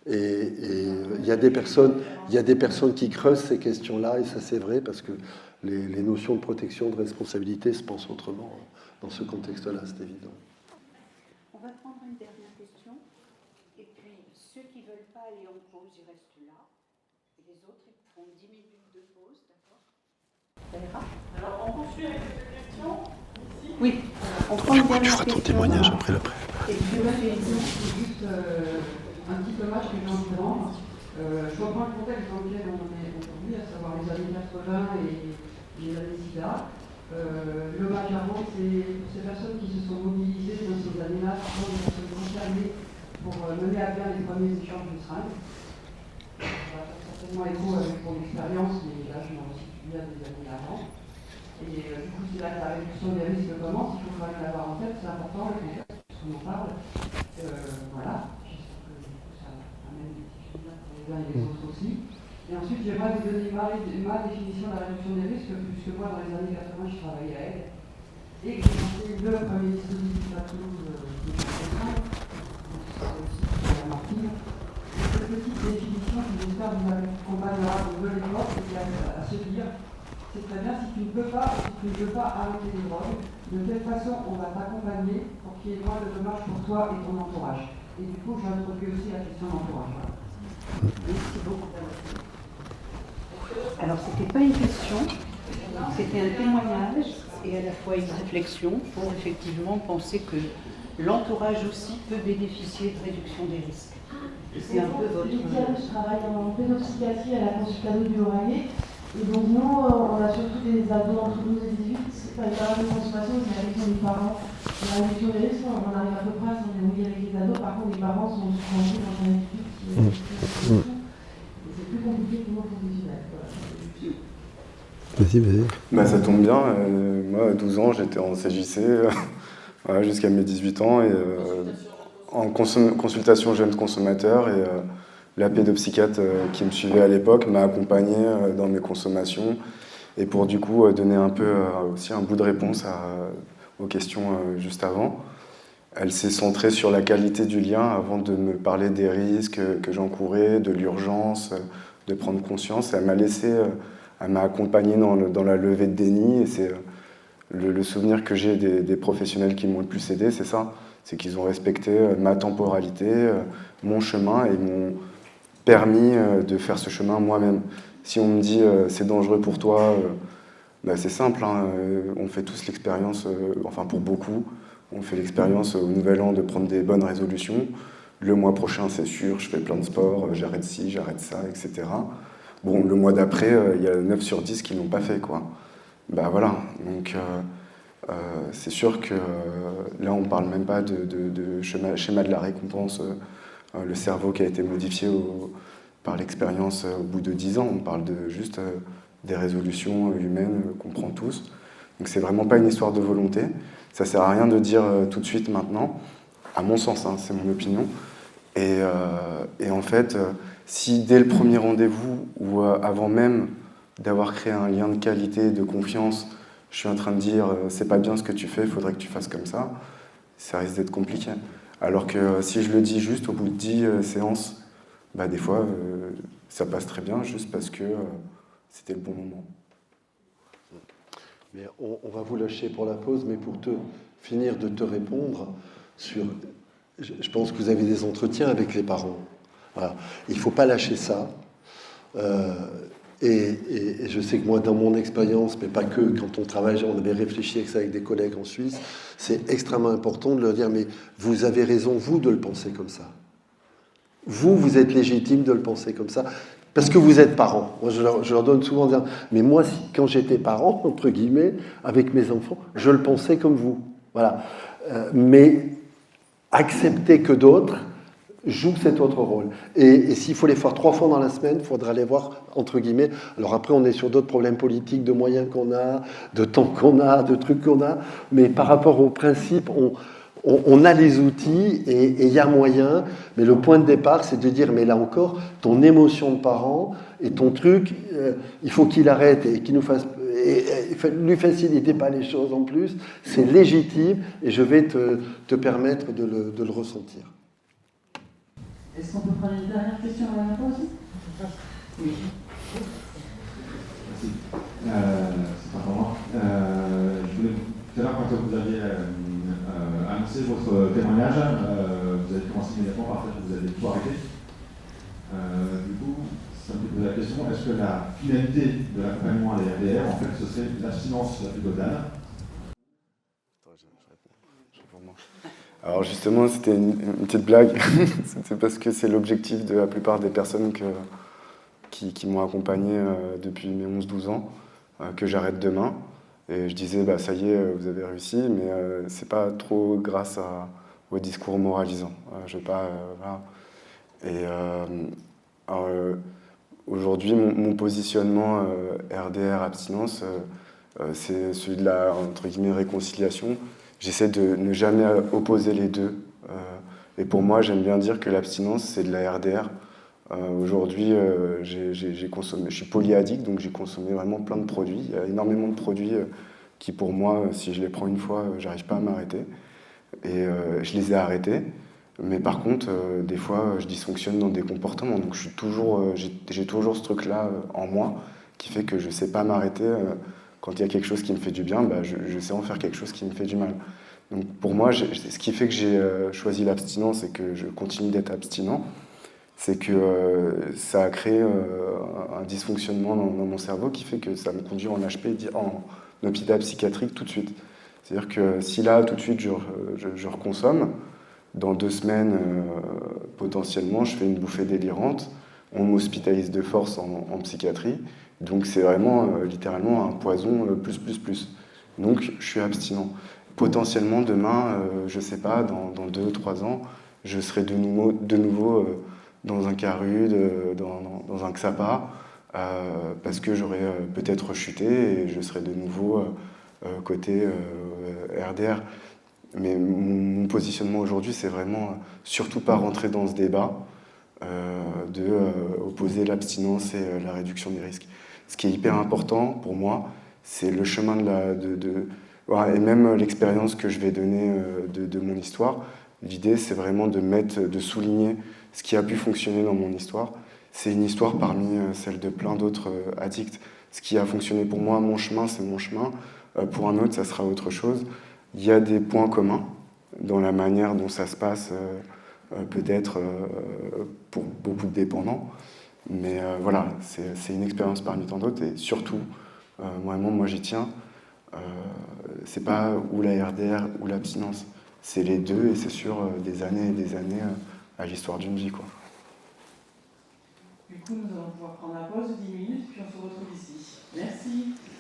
Et il y a des personnes qui creusent ces questions-là, et ça c'est vrai, parce que les notions de protection, de responsabilité se pensent autrement dans ce contexte-là, c'est évident. On va prendre une dernière question, et puis ceux qui ne veulent pas aller en pause, ils restent là, et les autres, ils font 10 minutes de pause, d'accord? Ça ira? Alors, on poursuit avec cette question ici. Oui, on prend une dernière question. Tu feras ton témoignage après l'après. Et puis moi j'ai juste un petit hommage que j'ai envie de rendre. Je reprends le contexte dans lequel on est aujourd'hui, à savoir les années 80 et les années SIDA. L'hommage à rendre, c'est pour ces personnes qui se sont mobilisées dans ces années-là, qui sont des personnes concernées pour mener à bien les premiers échanges de seringues. Ça va faire certainement écho avec mon expérience, mais là je m'en situe à des années avant. Et du coup, c'est là que la réduction des risques commence, il faut quand même l'avoir en tête, c'est important, le contexte, puisqu'on en parle. Voilà, j'espère que ça amène des discussions pour les uns et les autres aussi. Et ensuite, j'aimerais vous donner ma définition de la réduction des risques, puisque moi, dans les années 80, je travaillais à elle. Et que j'ai lancé le premier dispositif à Toulouse de protection, donc c'est aussi la Martine. Et cette petite définition qui, j'espère, vous accompagnera de l'époque, c'est à se dire, c'est très bien, si tu ne peux pas arrêter les drogues, de quelle façon on va t'accompagner pour qu'il y ait moins de dommages pour toi et ton entourage. Et du coup, j'introduis aussi la question d'entourage. Merci beaucoup. Alors, ce n'était pas une question, c'était un témoignage et à la fois une réflexion pour effectivement penser que l'entourage aussi peut bénéficier de réduction des risques. C'est un peu votre... Je travaille en pédopsychiatrie à la consultation du Lauragais. Et donc nous, on a surtout des ados entre 12 et 18, c'est pas une période de consommation, c'est la réduction des parents. La réduction des risques, on arrive à peu près à s'en débrouiller avec les ados, par contre les parents sont suspendus dans un étude qui est et c'est plus compliqué que nos professionnels. Vas-y. Bah, ça tombe bien, moi à 12 ans j'étais en CJC voilà, jusqu'à mes 18 ans et en consultation jeune consommateur et la pédopsychiatre qui me suivait à l'époque m'a accompagné dans mes consommations et pour du coup donner un peu aussi un bout de réponse aux questions juste avant. Elle s'est centrée sur la qualité du lien avant de me parler des risques que j'encourais, de l'urgence, de prendre conscience. Et elle m'a accompagné dans la levée de déni et c'est le souvenir que j'ai des professionnels qui m'ont le plus aidé, c'est ça. C'est qu'ils ont respecté ma temporalité, mon chemin et m'ont permis de faire ce chemin moi-même. Si on me dit c'est dangereux pour toi, bah, c'est simple, hein, on fait tous l'expérience, enfin pour beaucoup, on fait l'expérience au Nouvel An de prendre des bonnes résolutions. Le mois prochain, c'est sûr, je fais plein de sport, j'arrête ci, j'arrête ça, etc. Bon, le mois d'après, il y a 9 sur 10 qui ne l'ont pas fait, quoi. Bah voilà, donc c'est sûr que là, on ne parle même pas de schéma de la récompense, le cerveau qui a été modifié par l'expérience au bout de 10 ans. On parle juste des résolutions humaines qu'on prend tous. Donc c'est vraiment pas une histoire de volonté. Ça sert à rien de dire tout de suite maintenant, à mon sens, hein, c'est mon opinion. Et en fait, si dès le premier rendez-vous ou avant même d'avoir créé un lien de qualité, de confiance, je suis en train de dire c'est pas bien ce que tu fais, il faudrait que tu fasses comme ça risque d'être compliqué. Alors que si je le dis juste au bout de 10 séances, bah, des fois ça passe très bien juste parce que c'était le bon moment. Mais on va vous lâcher pour la pause, mais pour finir de te répondre sur... Je pense que vous avez des entretiens avec les parents. Voilà. Il ne faut pas lâcher ça. Et je sais que moi, dans mon expérience, mais pas que, quand on travaille, on avait réfléchi avec ça avec des collègues en Suisse, c'est extrêmement important de leur dire, mais vous avez raison, vous, de le penser comme ça. Vous êtes légitime de le penser comme ça, parce que vous êtes parents. Moi, je leur donne souvent dire, mais moi, quand j'étais parent, entre guillemets, avec mes enfants, je le pensais comme vous. Voilà. Mais accepter que d'autres jouent cet autre rôle. Et s'il faut les faire 3 fois dans la semaine, il faudra les voir, entre guillemets. Alors après, on est sur d'autres problèmes politiques, de moyens qu'on a, de temps qu'on a, de trucs qu'on a. Mais par rapport au principe, on a les outils et il y a moyen, mais le point de départ, c'est de dire, mais là encore, ton émotion de parent et ton truc, il faut qu'il arrête et qu'il nous fasse... Et lui facilitez pas les choses en plus, c'est légitime et je vais te permettre de le ressentir. Est-ce qu'on peut prendre une dernière question à la fois aussi? Oui. Merci. C'est pas pour moi. Je voulais, tout à l'heure, quand vous aviez annoncé votre témoignage, vous avez commencé immédiatement par dire que vous avez tout arrêté. Du coup, ça me fait poser la question, est-ce que la finalité de l'accompagnement à l'ERDR, en fait, ce serait l'abstinence la plus totale? Alors justement, c'était une petite blague. C'était parce que c'est l'objectif de la plupart des personnes qui m'ont accompagné depuis mes 11-12 ans, que j'arrête demain. Et je disais, bah, ça y est, vous avez réussi, mais c'est pas trop grâce au discours moralisant. Je vais pas... voilà. Et aujourd'hui, mon positionnement RDR abstinence, c'est celui de la, entre guillemets, réconciliation. J'essaie de ne jamais opposer les deux. Et pour moi, j'aime bien dire que l'abstinence, c'est de la RDR. Aujourd'hui, j'ai consommé, je suis polyaddict, donc j'ai consommé vraiment plein de produits. Il y a énormément de produits qui, pour moi, si je les prends une fois, j'arrive pas à m'arrêter. Et je les ai arrêtés. Mais par contre, des fois, je dysfonctionne dans des comportements. Donc j'ai toujours ce truc-là en moi qui fait que je sais pas m'arrêter. Quand il y a quelque chose qui me fait du bien, bah, je sais en faire quelque chose qui me fait du mal. Donc pour moi, ce qui fait que j'ai choisi l'abstinence et que je continue d'être abstinent, c'est que ça a créé un dysfonctionnement dans mon cerveau qui fait que ça me conduit en hôpital psychiatrique tout de suite. C'est-à-dire que si là, tout de suite, je reconsomme, dans 2 semaines, potentiellement, je fais une bouffée délirante, on m'hospitalise de force en psychiatrie. Donc c'est vraiment littéralement un poison plus. Donc je suis abstinent. Potentiellement demain, je sais pas, dans 2-3 ans, je serai de nouveau dans un CARUD, dans un XAPA, parce que j'aurai peut-être chuté et je serai de nouveau côté RDR. Mais mon positionnement aujourd'hui, c'est vraiment surtout pas rentrer dans ce débat de opposer l'abstinence et la réduction des risques. Ce qui est hyper important pour moi, c'est le chemin et même l'expérience que je vais donner de mon histoire. L'idée, c'est vraiment de souligner ce qui a pu fonctionner dans mon histoire. C'est une histoire parmi celle de plein d'autres addicts. Ce qui a fonctionné pour moi, mon chemin, c'est mon chemin. Pour un autre, ça sera autre chose. Il y a des points communs dans la manière dont ça se passe, peut-être pour beaucoup de dépendants. Mais voilà, c'est une expérience parmi tant d'autres. Et surtout, moi j'y tiens, c'est pas ou la RDR ou l'abstinence. C'est les deux et c'est sur des années et des années à l'histoire d'une vie, quoi. Du coup, nous allons pouvoir prendre la pause de 10 minutes, puis on se retrouve ici. Merci.